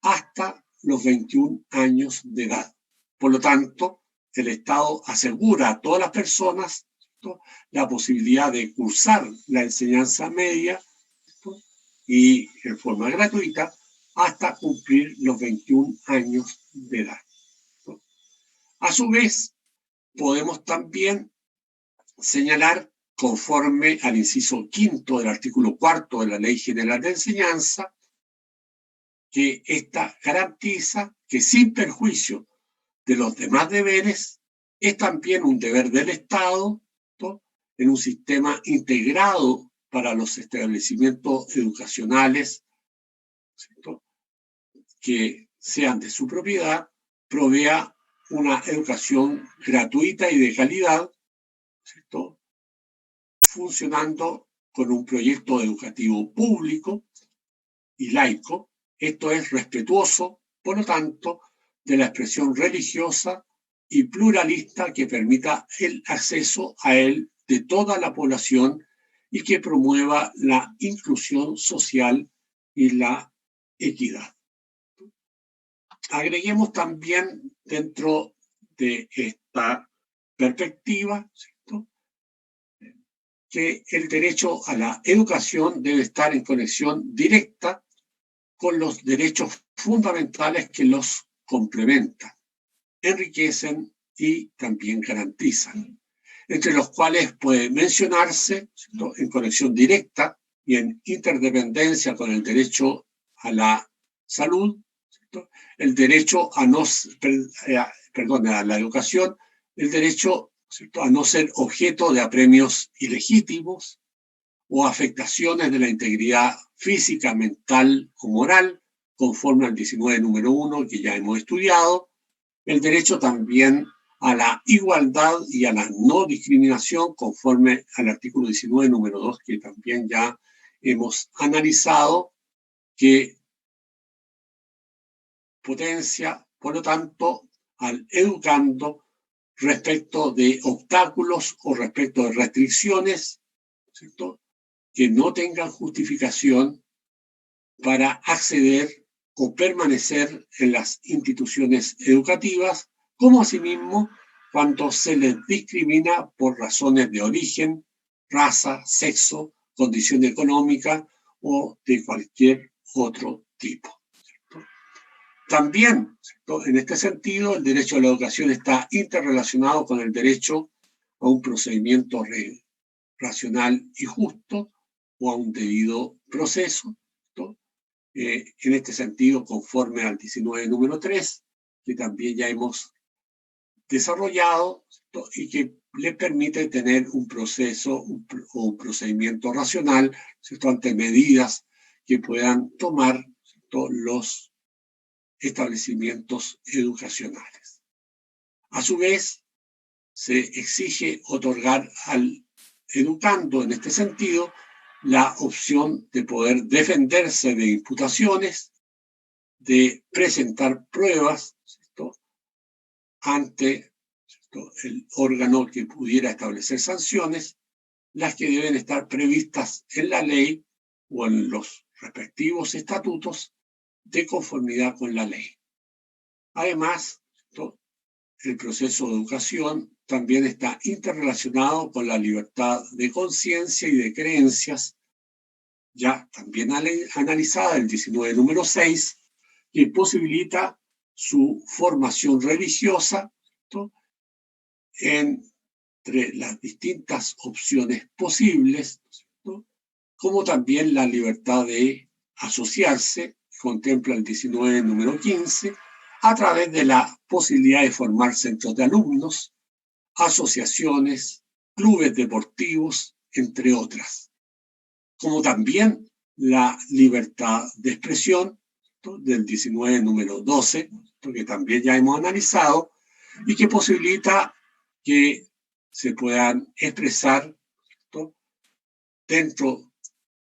hasta los 21 años de edad. Por lo tanto, el Estado asegura a todas las personas, ¿no?, la posibilidad de cursar la enseñanza media, ¿no?, y en forma gratuita hasta cumplir los 21 años de edad, ¿no? A su vez, podemos también señalar, conforme al inciso quinto del artículo 4 de la Ley General de Enseñanza, que ésta garantiza que sin perjuicio de los demás deberes, es también un deber del Estado, ¿no?, en un sistema integrado para los establecimientos educacionales, ¿cierto?, que sean de su propiedad, provea una educación gratuita y de calidad, ¿cierto?, funcionando con un proyecto educativo público y laico. Esto es respetuoso, por lo tanto, de la expresión religiosa y pluralista que permita el acceso a él de toda la población y que promueva la inclusión social y la equidad. Agreguemos también dentro de esta perspectiva, ¿cierto?, que el derecho a la educación debe estar en conexión directa con los derechos fundamentales que los complementan, enriquecen y también garantizan, entre los cuales puede mencionarse, ¿cierto?, en conexión directa y en interdependencia con el derecho a la salud, ¿cierto?, el derecho a a la educación, el derecho, ¿cierto?, a no ser objeto de apremios ilegítimos o afectaciones de la integridad física, mental o moral, conforme al 19 número 1 que ya hemos estudiado, el derecho también a la igualdad y a la no discriminación, conforme al artículo 19 número 2 que también ya hemos analizado, que potencia, por lo tanto, al educando respecto de obstáculos o respecto de restricciones, ¿cierto?, que no tengan justificación para acceder o permanecer en las instituciones educativas, como asimismo cuando se les discrimina por razones de origen, raza, sexo, condición económica o de cualquier otro tipo. También, ¿cierto?, en este sentido, el derecho a la educación está interrelacionado con el derecho a un procedimiento racional y justo o a un debido proceso, ¿cierto? En este sentido, conforme al 19 número 3, que también ya hemos desarrollado, ¿cierto?, y que le permite tener un proceso o un procedimiento racional, ¿cierto?, ante medidas que puedan tomar, ¿cierto?, los establecimientos educacionales. A su vez, se exige otorgar al educando, en este sentido, la opción de poder defenderse de imputaciones, de presentar pruebas, ¿cierto?, ante, ¿cierto?, el órgano que pudiera establecer sanciones, las que deben estar previstas en la ley o en los respectivos estatutos de conformidad con la ley. Además, ¿cierto?, el proceso de educación también está interrelacionado con la libertad de conciencia y de creencias, ya también analizada el 19 número 6, que posibilita su formación religiosa, ¿cierto?, entre las distintas opciones posibles, ¿cierto?, como también la libertad de asociarse, contempla el 19 número 15, a través de la posibilidad de formar centros de alumnos, asociaciones, clubes deportivos, entre otras. Como también la libertad de expresión, ¿cierto?, del 19 número 12, que también ya hemos analizado, y que posibilita que se puedan expresar, ¿cierto?, dentro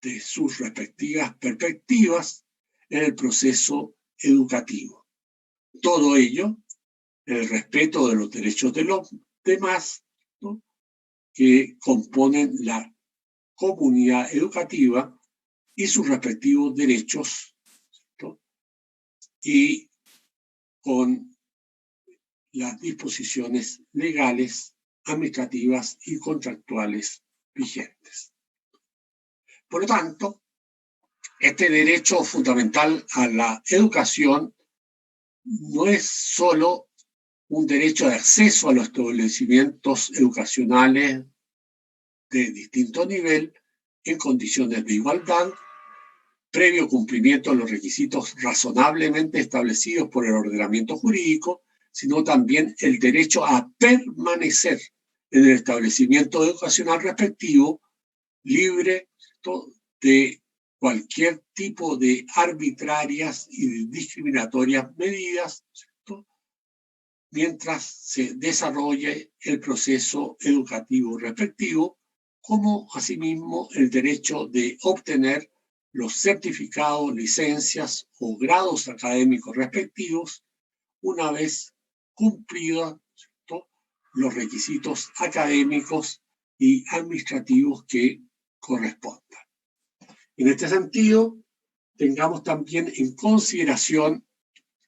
de sus respectivas perspectivas en el proceso educativo. Todo ello, el respeto de los derechos de los demás, ¿no?, que componen la comunidad educativa y sus respectivos derechos, ¿no?, y con las disposiciones legales, administrativas y contractuales vigentes. Por lo tanto, este derecho fundamental a la educación no es solo un derecho de acceso a los establecimientos educacionales de distinto nivel en condiciones de igualdad, previo cumplimiento de los requisitos razonablemente establecidos por el ordenamiento jurídico, sino también el derecho a permanecer en el establecimiento educacional respectivo, libre de cualquier tipo de arbitrarias y discriminatorias medidas, ¿cierto?, mientras se desarrolle el proceso educativo respectivo, como asimismo el derecho de obtener los certificados, licencias o grados académicos respectivos una vez cumplidos, ¿cierto?, los requisitos académicos y administrativos que correspondan. En este sentido, tengamos también en consideración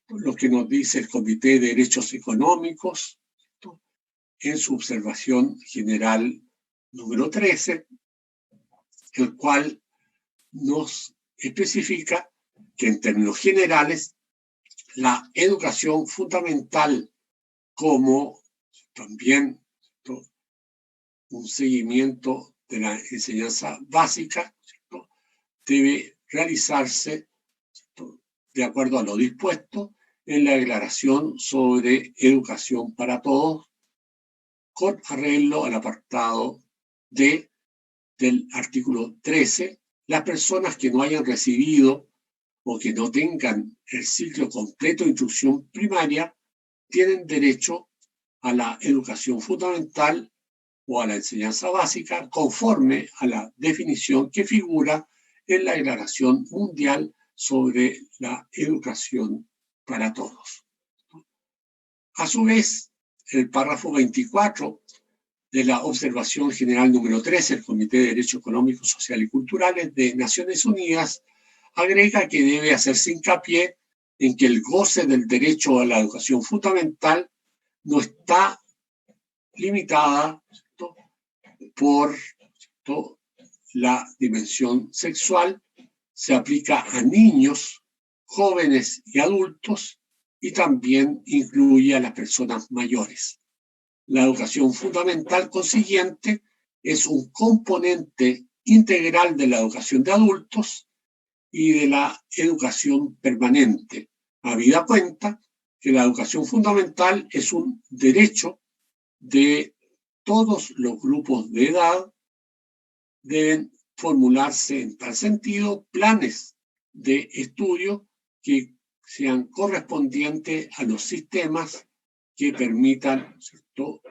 lo que nos dice el Comité de Derechos Económicos, ¿cierto?, en su observación general número 13, el cual nos especifica que en términos generales la educación fundamental, como también, ¿cierto?, un seguimiento de la enseñanza básica, ¿cierto?, debe realizarse, ¿cierto?, de acuerdo a lo dispuesto en la Declaración sobre Educación para Todos, con arreglo al apartado D del artículo 13, las personas que no hayan recibido o que no tengan el ciclo completo de instrucción primaria tienen derecho a la educación fundamental o a la enseñanza básica conforme a la definición que figura en la Declaración Mundial sobre la Educación para Todos. A su vez, el párrafo 24 de la Observación General número 13 del Comité de Derechos Económicos, Sociales y Culturales de Naciones Unidas agrega que debe hacerse hincapié en que el goce del derecho a la educación fundamental no está limitada por la dimensión sexual, se aplica a niños, jóvenes y adultos, y también incluye a las personas mayores. La educación fundamental, consiguiente, es un componente integral de la educación de adultos y de la educación permanente, habida cuenta que la educación fundamental es un derecho de todos los grupos de edad. Deben formularse en tal sentido planes de estudio que sean correspondientes a los sistemas que permitan, ¿cierto?,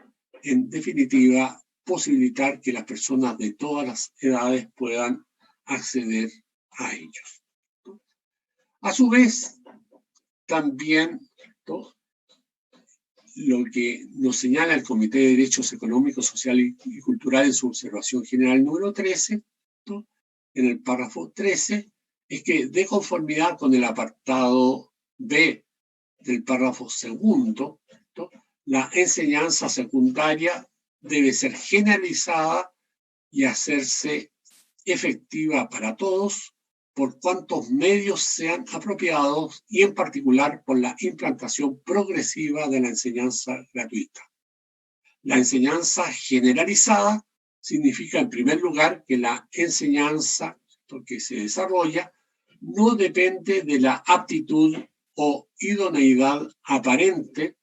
en definitiva, posibilitar que las personas de todas las edades puedan acceder a ellos. A su vez, también, ¿no?, lo que nos señala el Comité de Derechos Económicos, Sociales y Culturales en su observación general número 13, ¿no?, en el párrafo 13, es que de conformidad con el apartado B del párrafo segundo, ¿no?, la enseñanza secundaria debe ser generalizada y hacerse efectiva para todos por cuantos medios sean apropiados y en particular por la implantación progresiva de la enseñanza gratuita. La enseñanza generalizada significa en primer lugar que la enseñanza que se desarrolla no depende de la aptitud o idoneidad aparente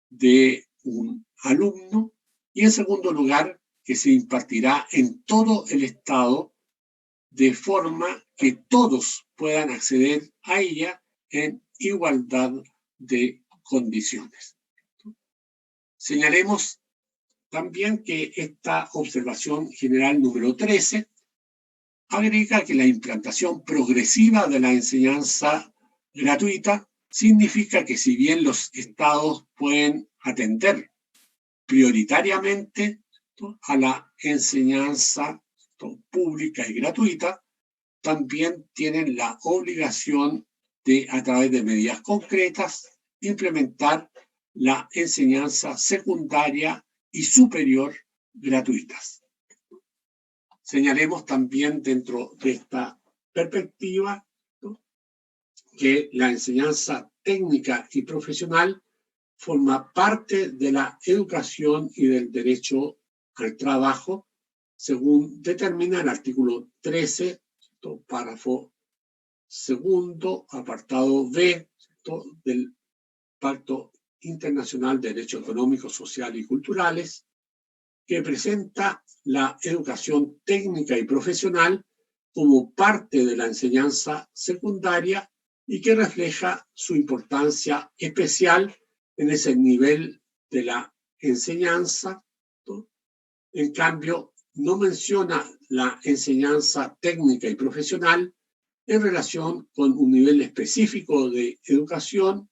de un alumno, y en segundo lugar que se impartirá en todo el Estado de forma que todos puedan acceder a ella en igualdad de condiciones. Señalemos también que esta observación general número 13 agrega que la implantación progresiva de la enseñanza gratuita significa que si bien los estados pueden atender prioritariamente a la enseñanza pública y gratuita, también tienen la obligación de, a través de medidas concretas, implementar la enseñanza secundaria y superior gratuitas. Señalemos también dentro de esta perspectiva, ¿no?, que la enseñanza técnica y profesional forma parte de la educación y del derecho al trabajo, según determina el artículo 13, párrafo segundo, apartado B, del Pacto Internacional de Derechos Económicos, Sociales y Culturales, que presenta la educación técnica y profesional como parte de la enseñanza secundaria y que refleja su importancia especial en ese nivel de la enseñanza, ¿no? En cambio, no menciona la enseñanza técnica y profesional en relación con un nivel específico de educación,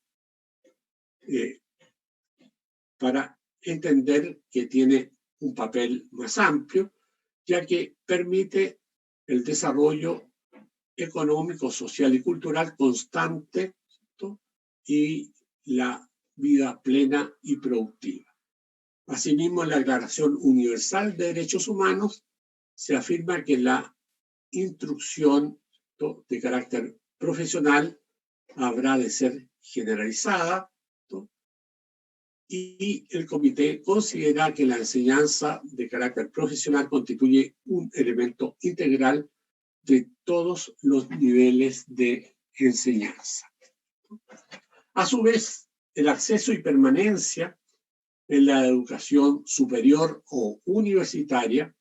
para entender que tiene un papel más amplio, ya que permite el desarrollo económico, social y cultural constante, ¿no?, y la vida plena y productiva. Asimismo, en la Declaración Universal de Derechos Humanos se afirma que la instrucción, ¿no?, de carácter profesional habrá de ser generalizada, ¿no?, y el comité considera que la enseñanza de carácter profesional constituye un elemento integral de todos los niveles de enseñanza. A su vez, el acceso y permanencia en la educación superior o universitaria,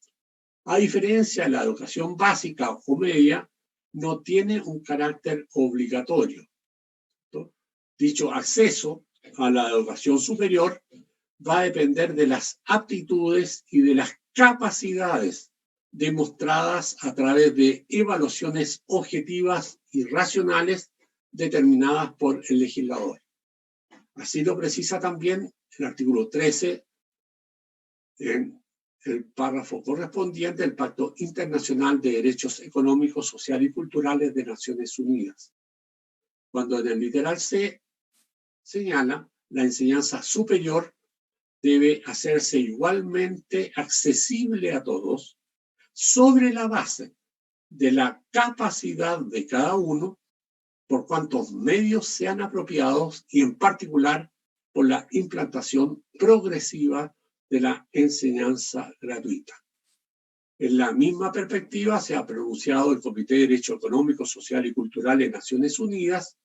a diferencia de la educación básica o media, no tiene un carácter obligatorio, ¿no? Dicho acceso a la educación superior va a depender de las aptitudes y de las capacidades demostradas a través de evaluaciones objetivas y racionales determinadas por el legislador. Así lo precisa también el artículo 13 en el párrafo correspondiente del Pacto Internacional de Derechos Económicos, Sociales y Culturales de Naciones Unidas, cuando en el literal C señala la enseñanza superior debe hacerse igualmente accesible a todos sobre la base de la capacidad de cada uno por cuantos medios sean apropiados y en particular por la implantación progresiva de la enseñanza gratuita. En la misma perspectiva se ha pronunciado el Comité de Derecho Económico, Social y Cultural de Naciones Unidas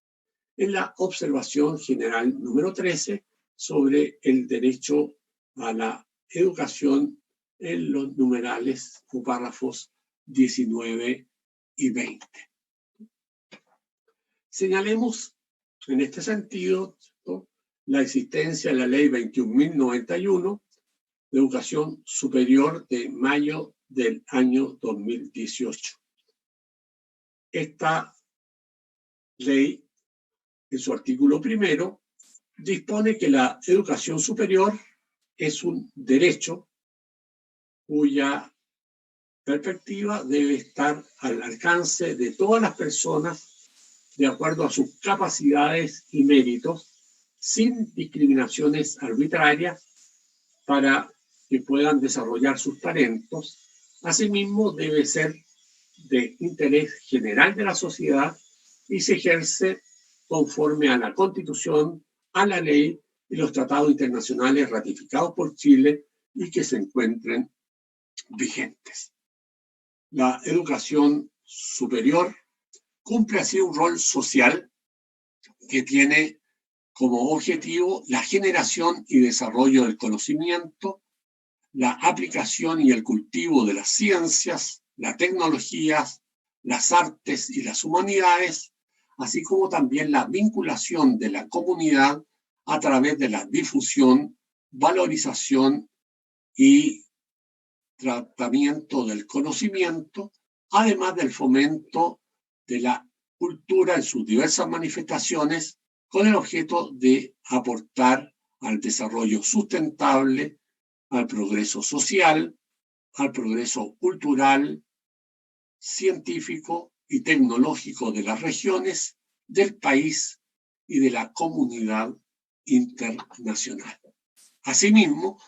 en la observación general número 13 sobre el derecho a la educación en los numerales o párrafos 19 y 20. Señalemos en este sentido, ¿no?, la existencia de la Ley 21.091 de Educación Superior de mayo del año 2018. Esta ley, en su artículo primero, dispone que la educación superior es un derecho cuya perspectiva debe estar al alcance de todas las personas de acuerdo a sus capacidades y méritos, sin discriminaciones arbitrarias, para que puedan desarrollar sus talentos. Asimismo, debe ser de interés general de la sociedad y se ejerce conforme a la Constitución, a la ley y los tratados internacionales ratificados por Chile y que se encuentren vigentes. La educación superior cumple así un rol social que tiene como objetivo la generación y desarrollo del conocimiento, la aplicación y el cultivo de las ciencias, las tecnologías, las artes y las humanidades, así como también la vinculación de la comunidad a través de la difusión, valorización y tratamiento del conocimiento, además del fomento de la cultura en sus diversas manifestaciones, con el objeto de aportar al desarrollo sustentable, al progreso social, al progreso cultural, científico y tecnológico de las regiones, del país y de la comunidad internacional. Asimismo,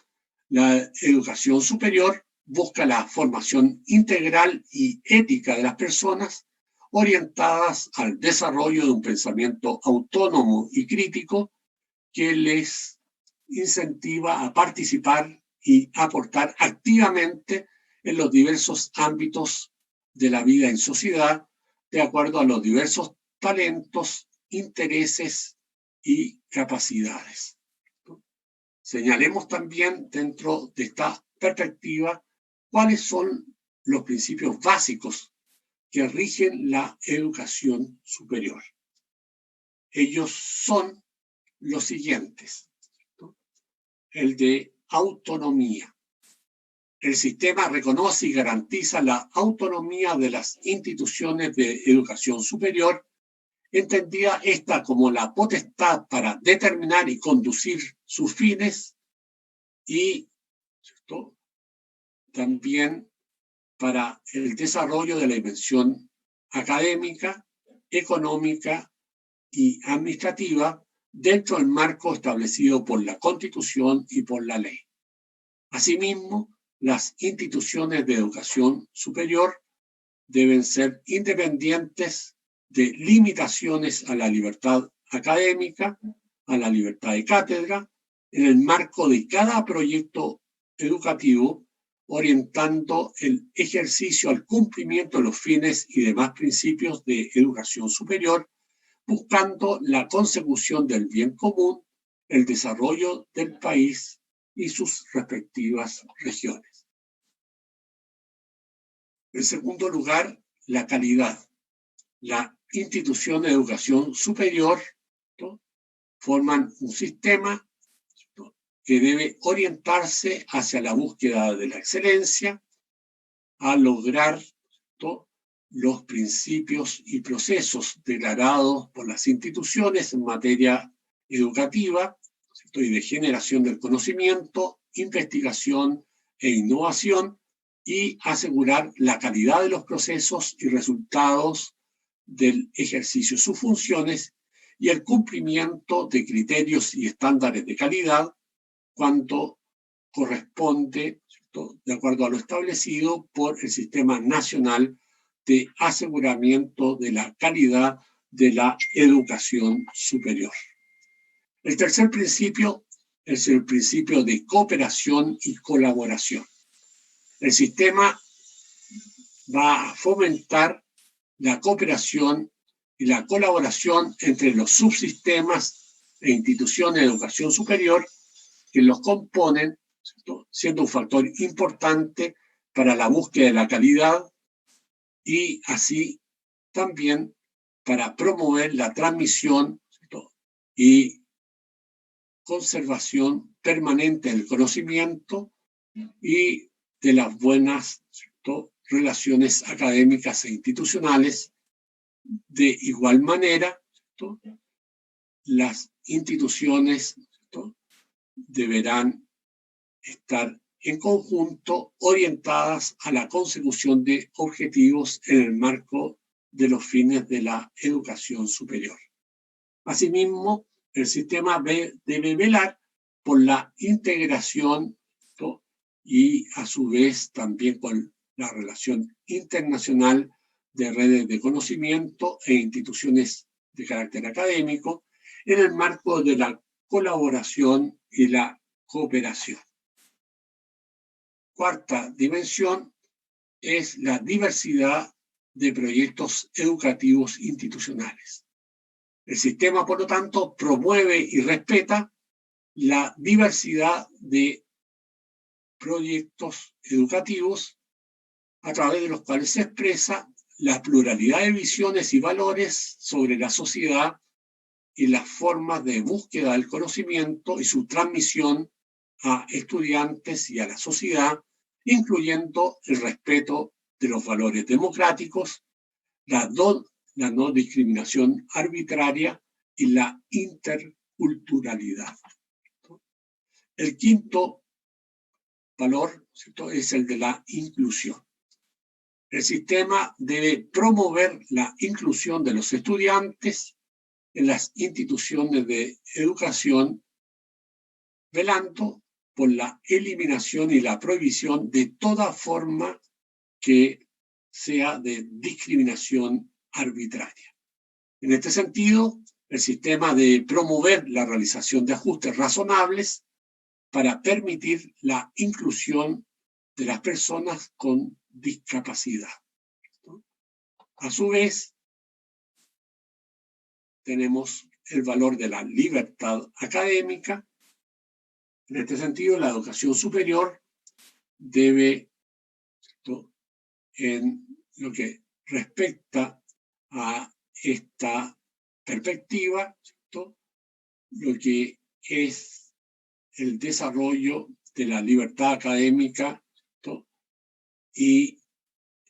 la educación superior busca la formación integral y ética de las personas, orientadas al desarrollo de un pensamiento autónomo y crítico que les incentiva a participar y aportar activamente en los diversos ámbitos de la vida en sociedad, de acuerdo a los diversos talentos, intereses y capacidades. Señalemos también dentro de esta perspectiva cuáles son los principios básicos que rigen la educación superior. Ellos son los siguientes, ¿no? El de autonomía. El sistema reconoce y garantiza la autonomía de las instituciones de educación superior, entendida esta como la potestad para determinar y conducir sus fines y, ¿cierto?, también para el desarrollo de la dimensión académica, económica y administrativa dentro del marco establecido por la Constitución y por la ley. Asimismo, las instituciones de educación superior deben ser independientes de limitaciones a la libertad académica, a la libertad de cátedra, en el marco de cada proyecto educativo, orientando el ejercicio al cumplimiento de los fines y demás principios de educación superior, buscando la consecución del bien común, el desarrollo del país y sus respectivas regiones. En segundo lugar, la calidad. La institución de educación superior, ¿no?, forman un sistema, ¿no?, que debe orientarse hacia la búsqueda de la excelencia, a lograr, ¿no?, los principios y procesos declarados por las instituciones en materia educativa, ¿cierto?, y de generación del conocimiento, investigación e innovación y asegurar la calidad de los procesos y resultados del ejercicio de sus funciones y el cumplimiento de criterios y estándares de calidad cuando corresponde, ¿cierto?, de acuerdo a lo establecido por el Sistema Nacional de Aseguramiento de la Calidad de la Educación Superior. El tercer principio es el principio de cooperación y colaboración. El sistema va a fomentar la cooperación y la colaboración entre los subsistemas e instituciones de educación superior que los componen, ¿cierto?, siendo un factor importante para la búsqueda de la calidad y así también para promover la transmisión, ¿cierto?, y conservación permanente del conocimiento y de las buenas, ¿cierto?, relaciones académicas e institucionales. De igual manera, ¿cierto?, las instituciones, ¿cierto?, deberán estar en conjunto orientadas a la consecución de objetivos en el marco de los fines de la educación superior. Asimismo, el sistema debe velar por la integración, ¿cierto?, y a su vez también con la relación internacional de redes de conocimiento e instituciones de carácter académico en el marco de la colaboración y la cooperación. Cuarta dimensión es la diversidad de proyectos educativos institucionales. El sistema, por lo tanto, promueve y respeta la diversidad de proyectos educativos a través de los cuales se expresa la pluralidad de visiones y valores sobre la sociedad y las formas de búsqueda del conocimiento y su transmisión a estudiantes y a la sociedad, incluyendo el respeto de los valores democráticos, la no discriminación arbitraria y la interculturalidad. El quinto valor, ¿cierto?, es el de la inclusión. El sistema debe promover la inclusión de los estudiantes en las instituciones de educación, velando por la eliminación y la prohibición de toda forma que sea de discriminación arbitraria. En este sentido, el sistema debe promover la realización de ajustes razonables para permitir la inclusión de las personas con discapacidad. A su vez, tenemos el valor de la libertad académica. En este sentido, la educación superior debe, ¿cierto?, en lo que respecta a esta perspectiva, ¿cierto?, lo que es el desarrollo de la libertad académica, ¿cierto?, y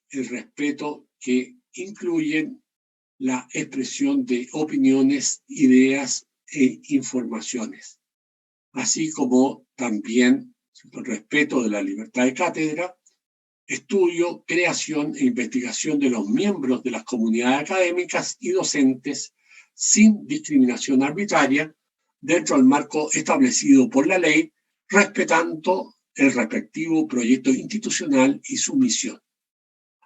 el respeto que incluyen la expresión de opiniones, ideas e informaciones, así como también el respeto de la libertad de cátedra, estudio, creación e investigación de los miembros de las comunidades académicas y docentes sin discriminación arbitraria dentro del marco establecido por la ley, respetando el respectivo proyecto institucional y su misión.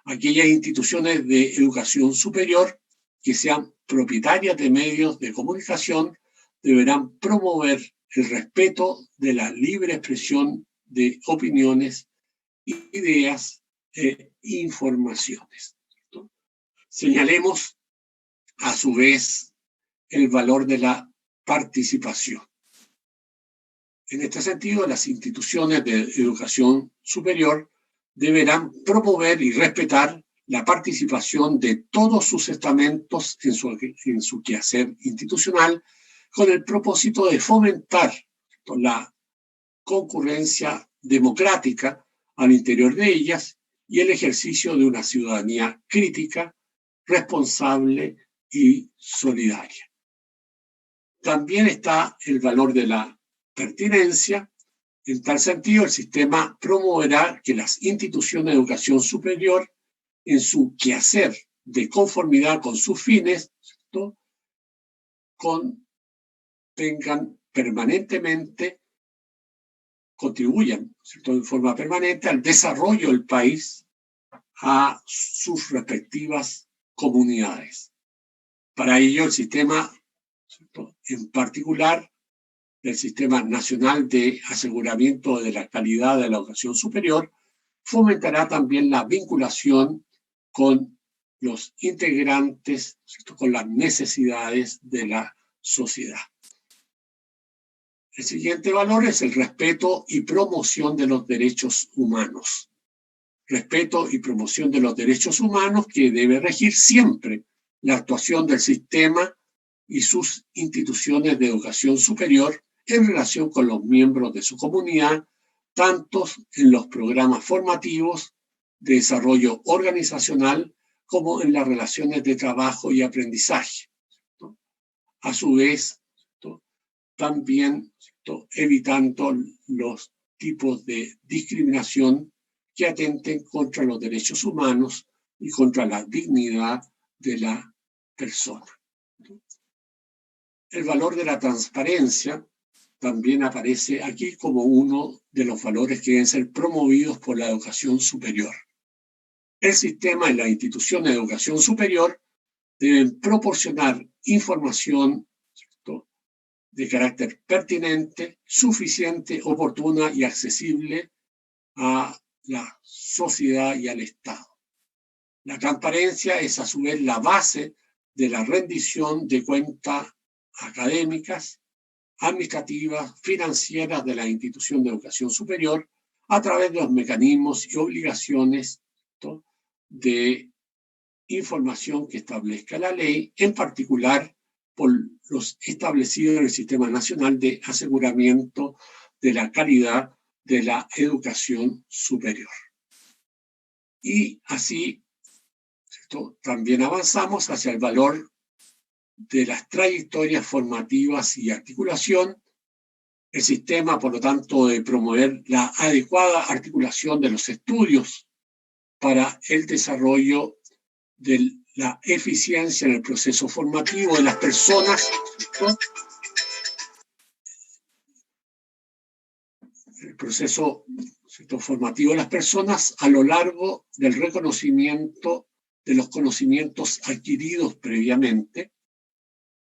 Aquellas instituciones de educación superior que sean propietarias de medios de comunicación deberán promover el respeto de la libre expresión de opiniones, ideas e informaciones. ¿Cierto? Señalemos, a su vez, el valor de la participación. En este sentido, las instituciones de educación superior deberán promover y respetar la participación de todos sus estamentos en su quehacer institucional con el propósito de fomentar la concurrencia democrática al interior de ellas y el ejercicio de una ciudadanía crítica, responsable y solidaria. También está el valor de la pertinencia, En tal sentido, el sistema promoverá que las instituciones de educación superior, en su quehacer de conformidad con sus fines, ¿cierto?, contribuyan, ¿cierto?, en forma permanente al desarrollo del país, a sus respectivas comunidades. Para ello, el sistema, ¿cierto?, en particular, el Sistema Nacional de Aseguramiento de la Calidad de la Educación Superior, fomentará también la vinculación con los integrantes, ¿cierto?, con las necesidades de la sociedad. El siguiente valor es el respeto y promoción de los derechos humanos. Respeto y promoción de los derechos humanos que debe regir siempre la actuación del sistema y sus instituciones de educación superior en relación con los miembros de su comunidad, tanto en los programas formativos de desarrollo organizacional como en las relaciones de trabajo y aprendizaje, ¿no? A su vez, ¿no?, también, ¿no?, evitando los tipos de discriminación que atenten contra los derechos humanos y contra la dignidad de la persona. El valor de la transparencia también aparece aquí como uno de los valores que deben ser promovidos por la educación superior. El sistema y la institución de educación superior deben proporcionar información, ¿cierto?, de carácter pertinente, suficiente, oportuna y accesible a la sociedad y al Estado. La transparencia es a su vez la base de la rendición de cuentas académicas, administrativas, financieras de la institución de educación superior a través de los mecanismos y obligaciones, ¿no?, de información que establezca la ley, en particular por los establecidos en el Sistema Nacional de Aseguramiento de la Calidad de la Educación Superior. Y así, ¿cierto?, también avanzamos hacia el valor de las trayectorias formativas y articulación. El sistema, por lo tanto, debe promover la adecuada articulación de los estudios para el desarrollo de la eficiencia en el proceso formativo de las personas, ¿no?, el proceso, ¿cierto?, formativo de las personas a lo largo del reconocimiento de los conocimientos adquiridos previamente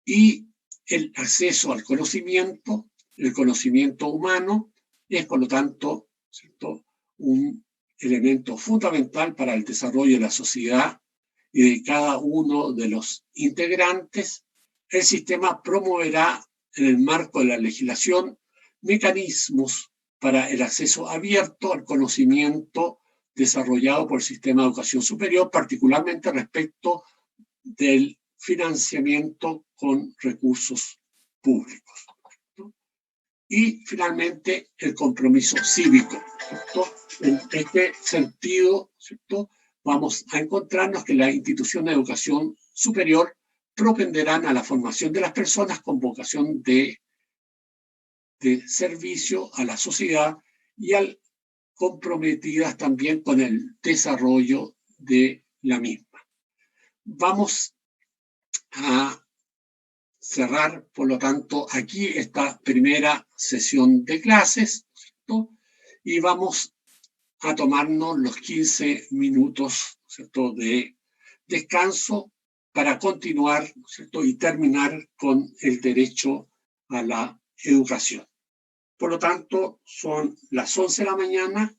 y el acceso al conocimiento. El conocimiento humano es, por lo tanto, ¿cierto?, un elemento fundamental para el desarrollo de la sociedad y de cada uno de los integrantes. El sistema promoverá, en el marco de la legislación, mecanismos para el acceso abierto al conocimiento desarrollado por el sistema de educación superior, particularmente respecto del financiamiento con recursos públicos, ¿no? Y finalmente el compromiso cívico, ¿cierto? En este sentido, ¿cierto?, vamos a encontrarnos que las instituciones de educación superior propenderán a la formación de las personas con vocación de servicio a la sociedad y comprometidas también con el desarrollo de la misma. Vamos a cerrar, por lo tanto, aquí esta primera sesión de clases, ¿cierto?, y vamos a tomarnos los 15 minutos, ¿cierto?, de descanso para continuar, ¿cierto?, y terminar con el derecho a la educación. Por lo tanto, son las 11 de la mañana.